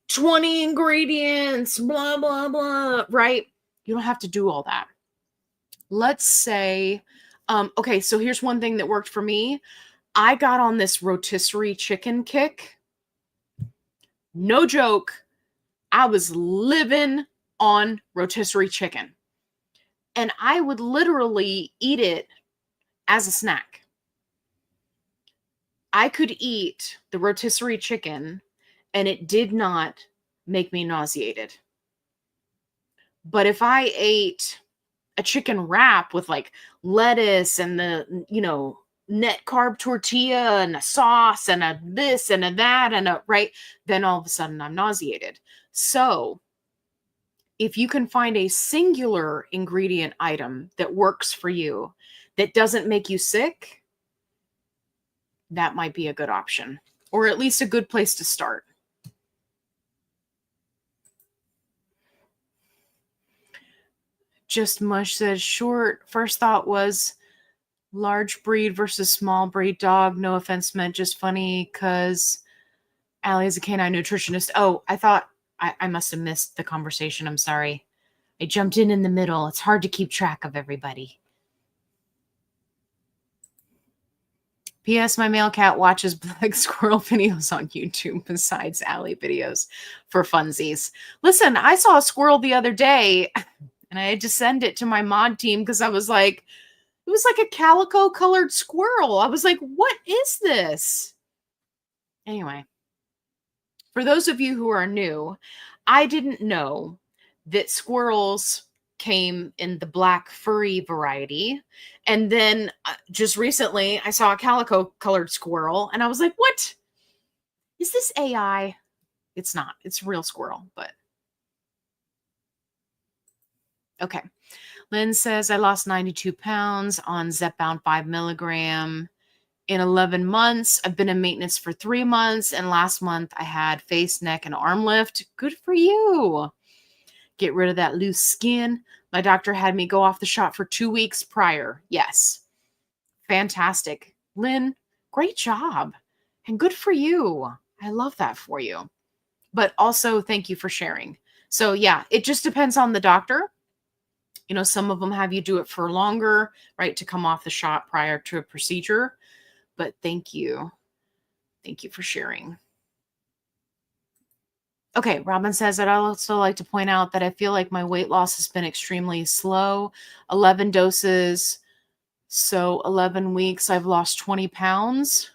20 ingredients, blah, blah, blah, right? You don't have to do all that. Let's say, okay, so here's one thing that worked for me. I got on this rotisserie chicken kick. No joke. I was living on rotisserie chicken. And I would literally eat it as a snack. I could eat the rotisserie chicken and it did not make me nauseated. But if I ate a chicken wrap with like lettuce and the, net carb tortilla and a sauce and a this and a that and a right, then all of a sudden I'm nauseated. So if you can find a singular ingredient item that works for you, that doesn't make you sick, that might be a good option, or at least a good place to start. Just Mush says, short first thought was large breed versus small breed dog. No offense meant, just funny because Allie is a canine nutritionist. Oh, I thought I must have missed the conversation. I'm sorry. I jumped in the middle. It's hard to keep track of everybody. P.S. My male cat watches black squirrel videos on YouTube besides Allie videos for funsies. Listen, I saw a squirrel the other day and I had to send it to my mod team because I was like, it was like a calico colored squirrel. I was like, what is this? Anyway, for those of you who are new, I didn't know that squirrels came in the black furry variety. And then just recently I saw a calico colored squirrel and I was like, what? Is this AI? It's not. It's a real squirrel, but okay. Lynn says, I lost 92 pounds on Zepbound 5 milligram in 11 months. I've been in maintenance for 3 months. And last month I had face, neck, and arm lift. Good for you. Get rid of that loose skin. My doctor had me go off the shot for 2 weeks prior. Yes. Fantastic. Lynn, great job. And good for you. I love that for you. But also thank you for sharing. So yeah, it just depends on the doctor. Some of them have you do it for longer, right, to come off the shot prior to a procedure. But thank you. Thank you for sharing. Okay, Robin says that I'd also like to point out that I feel like my weight loss has been extremely slow. 11 doses, so 11 weeks, I've lost 20 pounds.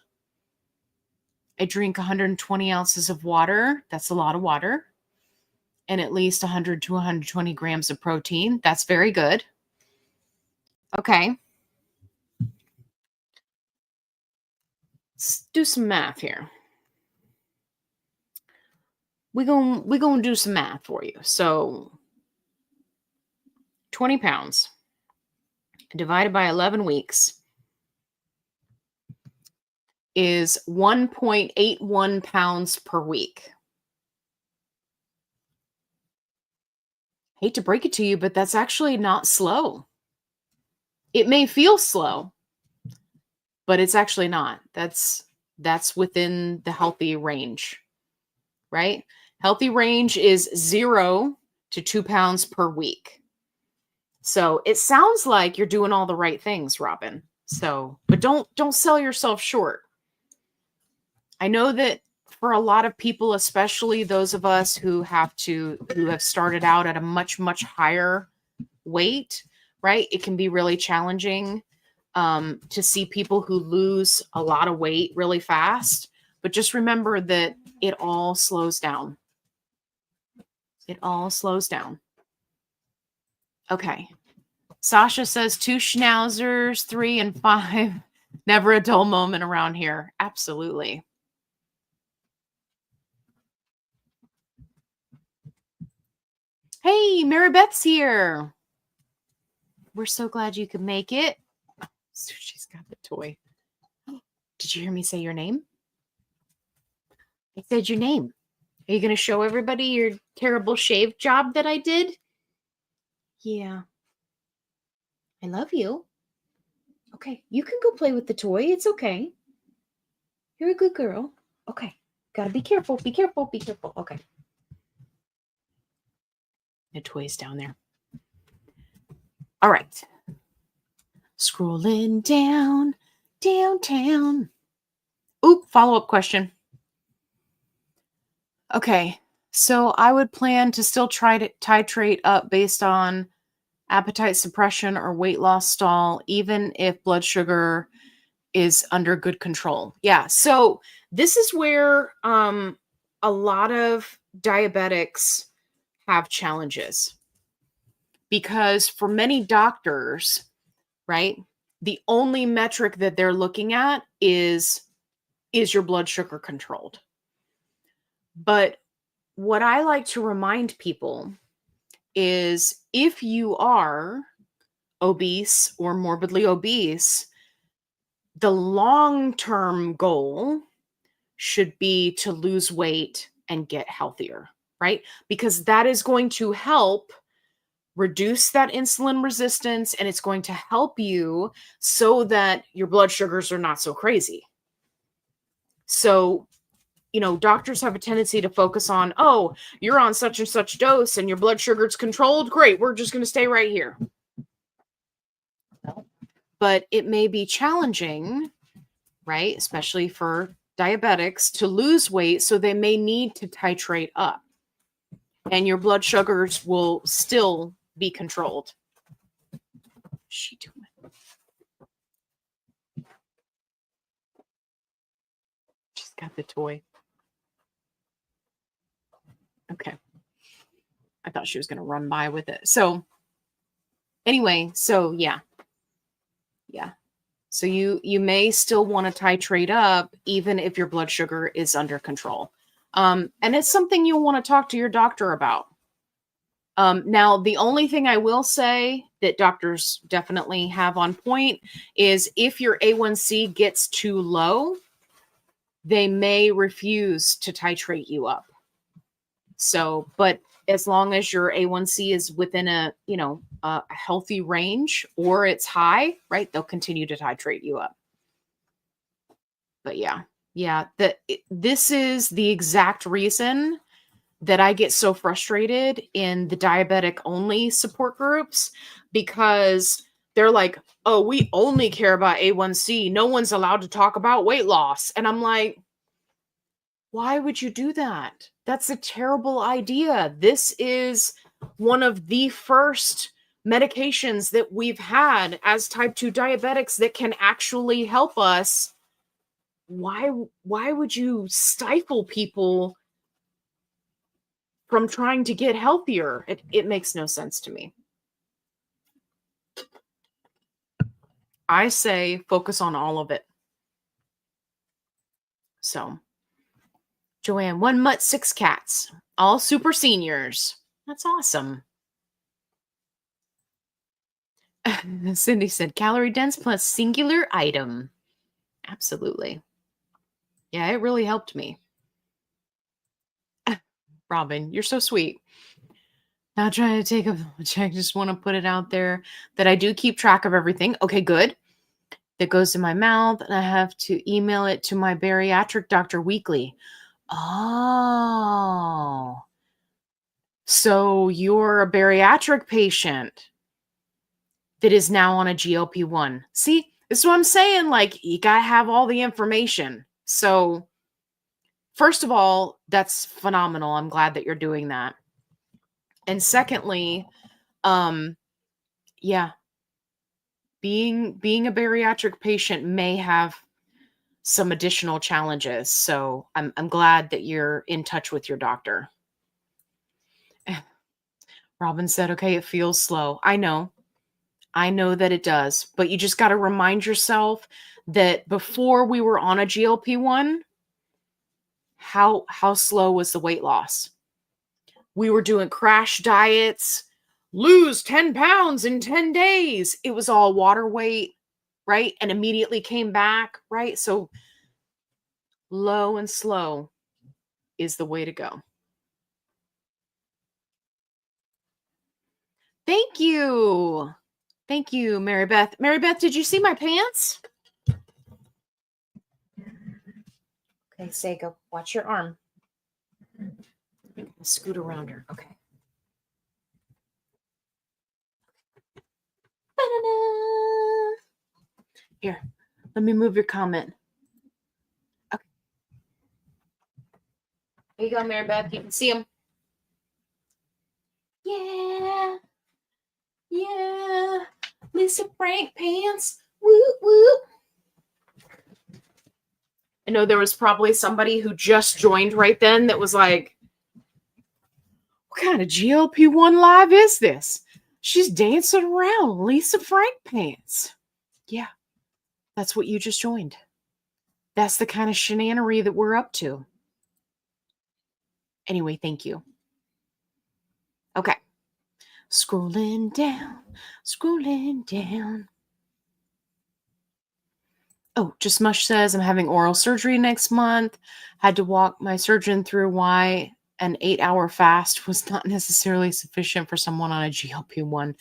I drink 120 ounces of water. That's a lot of water. And at least 100 to 120 grams of protein. That's very good. Okay. Let's do some math here. We're gonna do some math for you. So 20 pounds divided by 11 weeks is 1.81 pounds per week. Hate to break it to you, but that's actually not slow. It may feel slow, but it's actually not. That's within the healthy range, right? Healthy range is 0 to 2 pounds per week. So it sounds like you're doing all the right things, Robin. So, but don't sell yourself short. I know that for a lot of people, especially those of us who have started out at a much, much higher weight, right? It can be really challenging to see people who lose a lot of weight really fast. But just remember that it all slows down. It all slows down. Okay. Sasha says 2 schnauzers, 3 and 5. Never a dull moment around here. Absolutely. Hey, Mary Beth's here. We're so glad you could make it. So she's got the toy. Did you hear me say your name? I said your name. Are you going to show everybody your terrible shave job that I did? Yeah. I love you. Okay, you can go play with the toy. It's okay. You're a good girl. Okay. Gotta be careful. Be careful. Be careful. Okay. The toy's down there. All right. Scrolling down, downtown. Oop, follow-up question. Okay, so I would plan to still try to titrate up based on appetite suppression or weight loss stall, even if blood sugar is under good control. Yeah, so this is where a lot of diabetics have challenges, because for many doctors, right, the only metric that they're looking at is your blood sugar controlled? But what I like to remind people is, if you are obese or morbidly obese, the long-term goal should be to lose weight and get healthier, right? Because that is going to help reduce that insulin resistance, and it's going to help you so that your blood sugars are not so crazy. So, doctors have a tendency to focus on, oh, you're on such and such dose and your blood sugar's controlled. Great, we're just going to stay right here. But it may be challenging, right, especially for diabetics, to lose weight, so they may need to titrate up. And your blood sugars will still be controlled. What's she doing? She's got the toy. Okay. I thought she was going to run by with it. So anyway, so yeah. So you may still want to titrate up even if your blood sugar is under control. And it's something you'll want to talk to your doctor about. Now, the only thing I will say that doctors definitely have on point is, if your A1C gets too low, they may refuse to titrate you up. So, but as long as your A1C is within a healthy range, or it's high, right, they'll continue to titrate you up. But this is the exact reason that I get so frustrated in the diabetic only support groups, because they're like, oh, we only care about A1C. No one's allowed to talk about weight loss. And I'm like, why would you do that? That's a terrible idea. This is one of the first medications that we've had as type 2 diabetics that can actually help us. Why would you stifle people from trying to get healthier? It makes no sense to me. I say focus on all of it. So, Joanne, 1 mutt, 6 cats, all super seniors. That's awesome. Cindy said calorie dense plus singular item. Absolutely. Yeah, it really helped me. Robin, you're so sweet. Not trying to take a check, just want to put it out there that I do keep track of everything. Okay, good. That goes in my mouth, and I have to email it to my bariatric doctor weekly. Oh. So you're a bariatric patient that is now on a GLP-1. See, this is what I'm saying. Like, you got to have all the information. So, first of all, that's phenomenal. I'm glad that you're doing that. And secondly, yeah, being a bariatric patient may have some additional challenges. So I'm glad that you're in touch with your doctor. Robin said, okay, it feels slow. I know that it does, but you just got to remind yourself that before we were on a GLP-1, how slow was the weight loss? We were doing crash diets, lose 10 pounds in 10 days. It was all water weight, right? And immediately came back, right? So low and slow is the way to go. Thank you. Thank you, Mary Beth. Mary Beth, did you see my pants? Okay, Sego, watch your arm. I'll scoot around her. Okay. Ba-da-da. Here, let me move your comment. Okay. There you go, Mary Beth. You can see them. Yeah. Yeah. Lisa Frank pants. Woo woo. I know there was probably somebody who just joined right then that was like, what kind of GLP-1 live is this? She's dancing around Lisa Frank pants. Yeah, that's what you just joined. That's the kind of shenanigans that we're up to. Anyway, thank you. Okay. Scrolling down, scrolling down. Oh, Just Mush says, I'm having oral surgery next month. Had to walk my surgeon through why an 8-hour fast was not necessarily sufficient for someone on a GLP-1.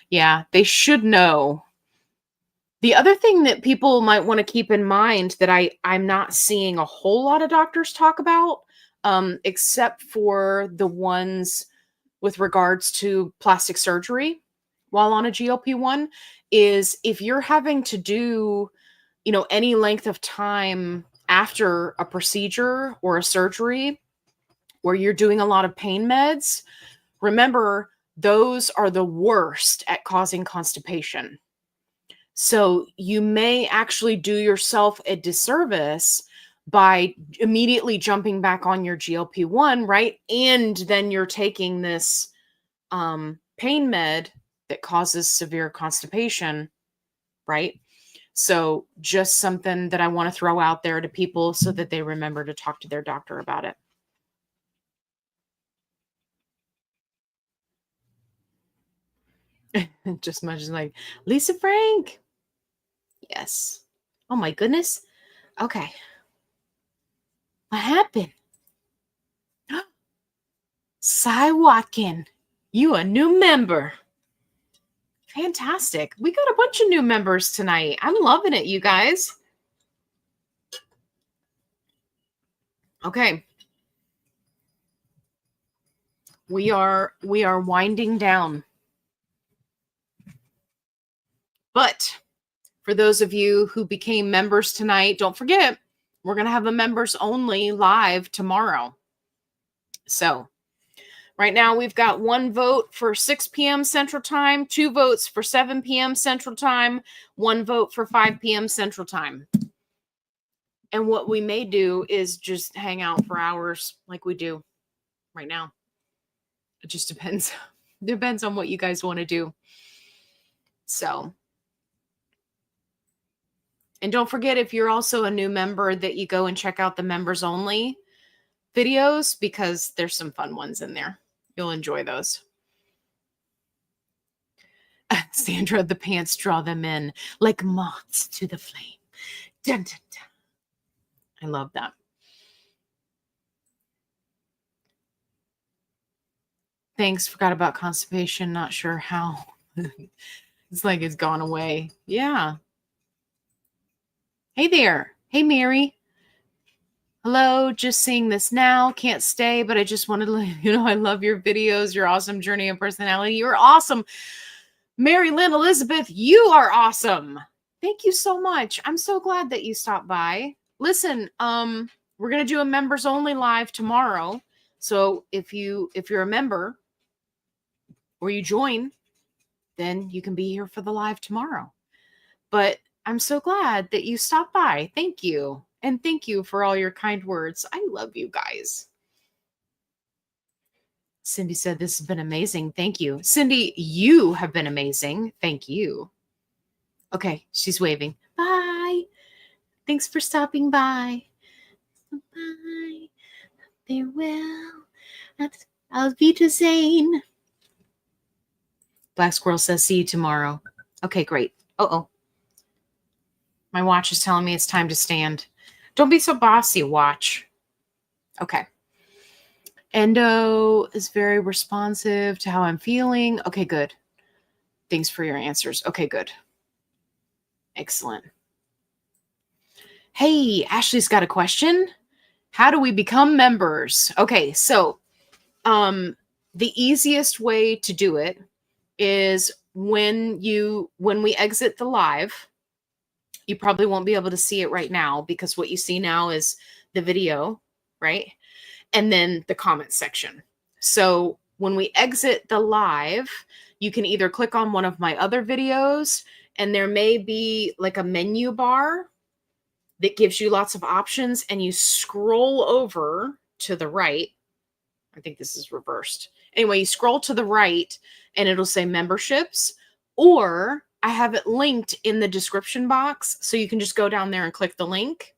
Yeah, they should know. The other thing that people might want to keep in mind that I'm not seeing a whole lot of doctors talk about, except for the ones with regards to plastic surgery while on a GLP-1, is if you're having to do, any length of time after a procedure or a surgery where you're doing a lot of pain meds, remember, those are the worst at causing constipation. So you may actually do yourself a disservice by immediately jumping back on your GLP-1, right? And then you're taking this pain med that causes severe constipation, right? So just something that I want to throw out there to people so that they remember to talk to their doctor about it. Just much as like, Lisa Frank. Yes. Oh my goodness. Okay. What happened? Cy Watkin, you a new member. Fantastic. We got a bunch of new members tonight. I'm loving it, you guys. Okay. We are winding down. But for those of you who became members tonight, don't forget, we're going to have a members only live tomorrow. So right now we've got 1 vote for 6 p.m. Central Time, 2 votes for 7 p.m. Central Time, 1 vote for 5 p.m. Central Time. And what we may do is just hang out for hours like we do right now. It just depends. Depends on what you guys want to do. So And don't forget, if you're also a new member, that you go and check out the members only videos, because there's some fun ones in there. You'll enjoy those. Sandra, the pants draw them in like moths to the flame. Dun, dun, dun. I love that. Thanks. Forgot about constipation. Not sure how. It's like it's gone away. Yeah. Hey there. Hey, Mary. Hello. Just seeing this now. Can't stay, but I just wanted to let you know I love your videos, your awesome journey and personality. You're awesome. Mary Lynn Elizabeth, you are awesome. Thank you so much. I'm so glad that you stopped by. Listen, we're going to do a members only live tomorrow. So if you're a member or you join, then you can be here for the live tomorrow. But I'm so glad that you stopped by. Thank you. And thank you for all your kind words. I love you guys. Cindy said, this has been amazing. Thank you. Cindy, you have been amazing. Thank you. Okay, she's waving. Bye. Thanks for stopping by. Bye. Farewell. Auf Wiedersehen. Black Squirrel says, see you tomorrow. Okay, great. Uh-oh. My watch is telling me it's time to stand. Don't be so bossy, watch. Okay. Endo is very responsive to how I'm feeling. Okay, good. Thanks for your answers. Okay, good. Excellent. Hey, Ashley's got a question. How do we become members? Okay, so the easiest way to do it is when we exit the live. You probably won't be able to see it right now because what you see now is the video, right? And then the comment section. So when we exit the live, you can either click on one of my other videos, and there may be like a menu bar that gives you lots of options, and you scroll over to the right. I think this is reversed. Anyway, you scroll to the right and it'll say memberships, or I have it linked in the description box. So you can just go down there and click the link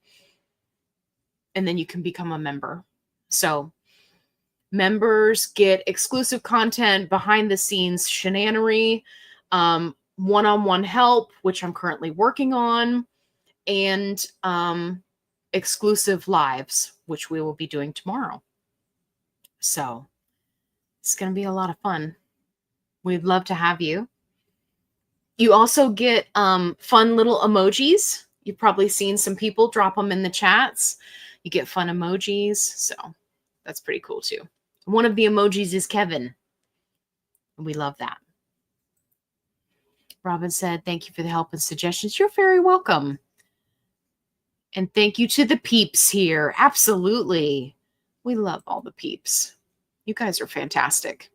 and then you can become a member. So members get exclusive content, behind the scenes Shanannary, one-on-one help, which I'm currently working on, and exclusive lives, which we will be doing tomorrow. So it's going to be a lot of fun. We'd love to have you. You also get fun little emojis. You've probably seen some people drop them in the chats. You get fun emojis. So that's pretty cool too. One of the emojis is Kevin. We love that. Robin said, thank you for the help and suggestions. You're very welcome. And thank you to the peeps here. Absolutely. We love all the peeps. You guys are fantastic.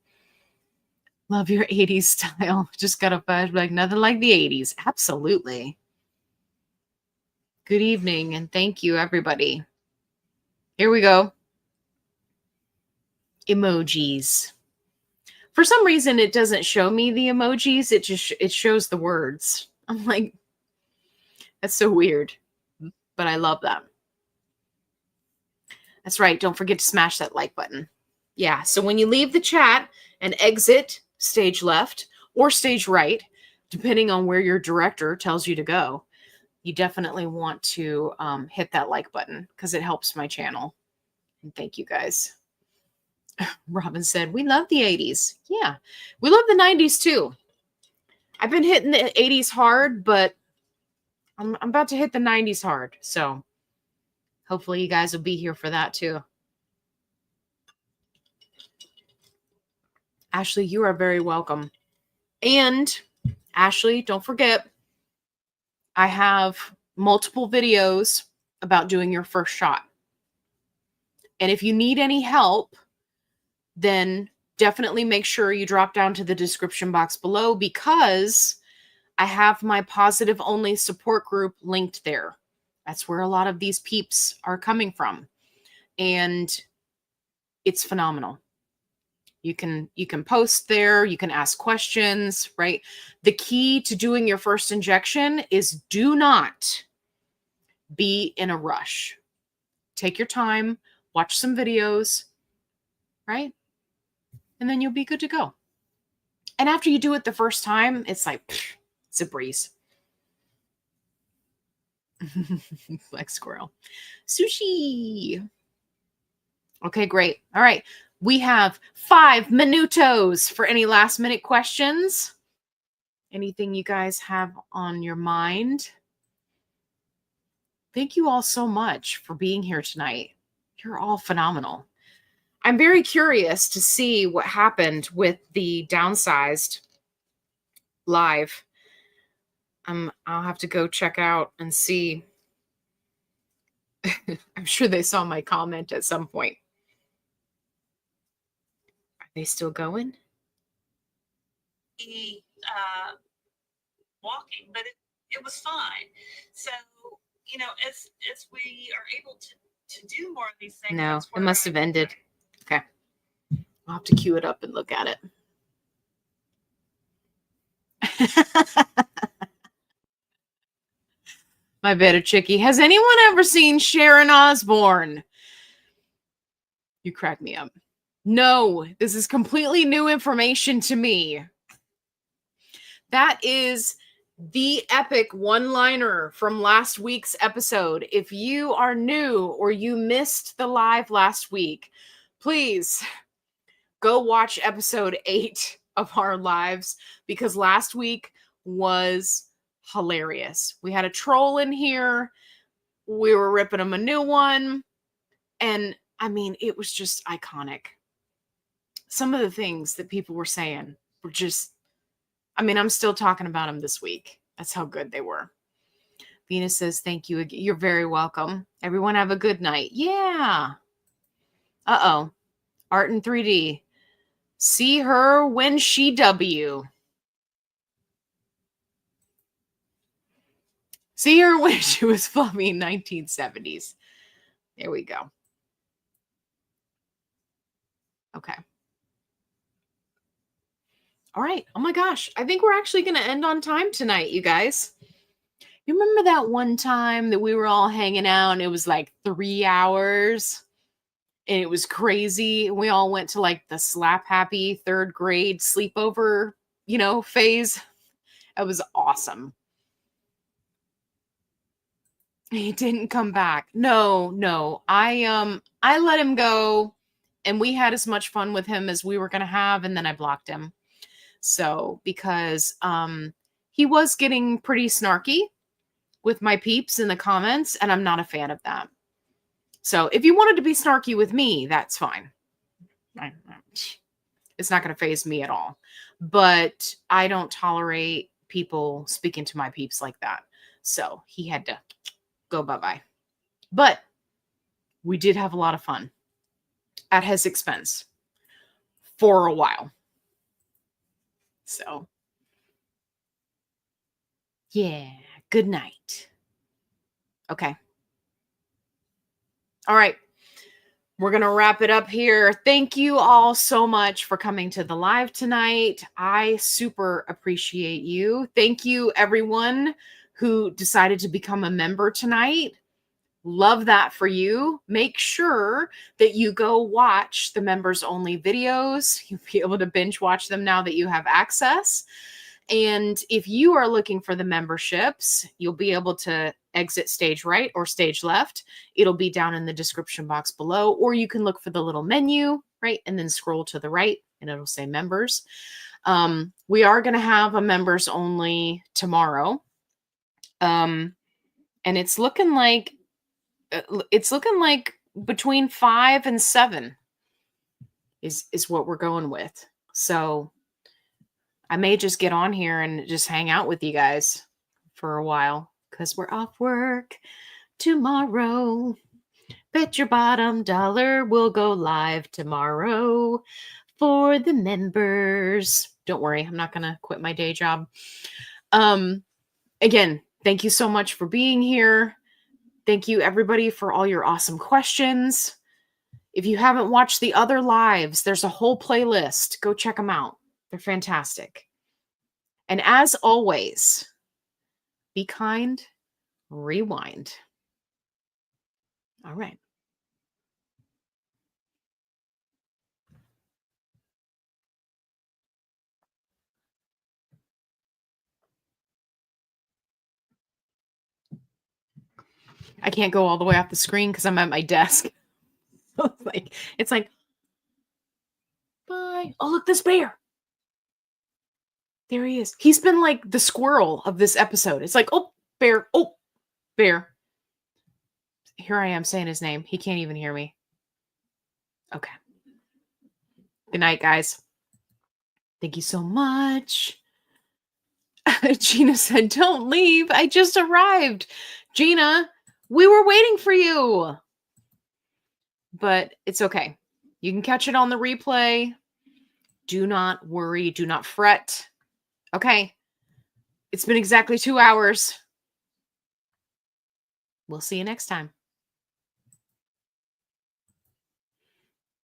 Love your 80s style. Just got a flashback. Nothing like the 80s. Absolutely. Good evening, and thank you, everybody. Here we go. Emojis. For some reason, it doesn't show me the emojis. It shows the words. I'm like, that's so weird. But I love that. That's right. Don't forget to smash that like button. Yeah. So when you leave the chat and exit stage left or stage right, depending on where your director tells you to go, you definitely want to hit that like button because it helps my channel. And thank you guys. Robin said, we love the 80s. Yeah. We love the 90s too. I've been hitting the 80s hard, but I'm about to hit the 90s hard. So hopefully you guys will be here for that too. Ashley, you are very welcome. And Ashley, don't forget, I have multiple videos about doing your first shot. And if you need any help, then definitely make sure you drop down to the description box below, because I have my positive only support group linked there. That's where a lot of these peeps are coming from. And it's phenomenal. You can post there, you can ask questions, right? The key to doing your first injection is do not be in a rush. Take your time, watch some videos, right? And then you'll be good to go. And after you do it the first time, it's like, it's a breeze. Like squirrel. Sushi. Okay, great. All right. We have 5 minutos for any last minute questions. Anything you guys have on your mind? Thank you all so much for being here tonight. You're all phenomenal. I'm very curious to see what happened with the downsized live. I'll have to go check out and see. I'm sure they saw my comment at some point. Are they still going? Walking, but it was fine. So, as we are able to do more of these things. No, it must have ended. Okay. I'll have to cue it up and look at it. My better chickie. Has anyone ever seen Sharon Osbourne? You crack me up. No, this is completely new information to me. That is the epic one-liner from last week's episode. If you are new or you missed the live last week, please go watch episode 8 of our lives, because last week was hilarious. We had a troll in here. We were ripping him a new one. And I mean, it was just iconic. Some of the things that people were saying were just, I mean, I'm still talking about them this week. That's how good they were. Venus says, thank you. You're very welcome. Everyone have a good night. Yeah. Uh-oh. Art in 3D. See her when she W. See her when she was fluffy in 1970s. There we go. Okay. All right. Oh my gosh. I think we're actually going to end on time tonight, you guys. You remember that one time that we were all hanging out and it was like 3 hours and it was crazy? We all went to like the slap happy 3rd grade sleepover, phase. It was awesome. He didn't come back. No. I let him go and we had as much fun with him as we were going to have, and then I blocked him. So, because he was getting pretty snarky with my peeps in the comments, and I'm not a fan of that. So, if you wanted to be snarky with me, that's fine. It's not going to faze me at all. But I don't tolerate people speaking to my peeps like that. So, he had to go bye-bye. But we did have a lot of fun at his expense for a while. So, yeah, good night. Okay. All right. We're going to wrap it up here. Thank you all so much for coming to the live tonight. I super appreciate you. Thank you, everyone who decided to become a member tonight. Love that for you. Make sure that you go watch the members only videos. You'll be able to binge watch them now that you have access. And if you are looking for the memberships, you'll be able to exit stage right or stage left. It'll be down in the description box below, or you can look for the little menu, right? And then scroll to the right and it'll say members. We are going to have a members only tomorrow. And it's looking like between 5 and 7 is what we're going with. So I may just get on here and just hang out with you guys for a while because we're off work tomorrow. Bet your bottom dollar we'll go live tomorrow for the members. Don't worry, I'm not going to quit my day job. Again, thank you so much for being here. Thank you, everybody, for all your awesome questions. If you haven't watched the other lives, there's a whole playlist. Go check them out. They're fantastic. And as always, be kind, rewind. All right. I can't go all the way off the screen because I'm at my desk. So it's like, bye. Oh, look, this bear. There he is. He's been like the squirrel of this episode. It's like, oh, bear. Oh, bear. Here I am saying his name. He can't even hear me. Okay. Good night, guys. Thank you so much. Gina said, don't leave. I just arrived. Gina, we were waiting for you. But it's okay. You can catch it on the replay. Do not worry. Do not fret. Okay. It's been exactly 2 hours. We'll see you next time.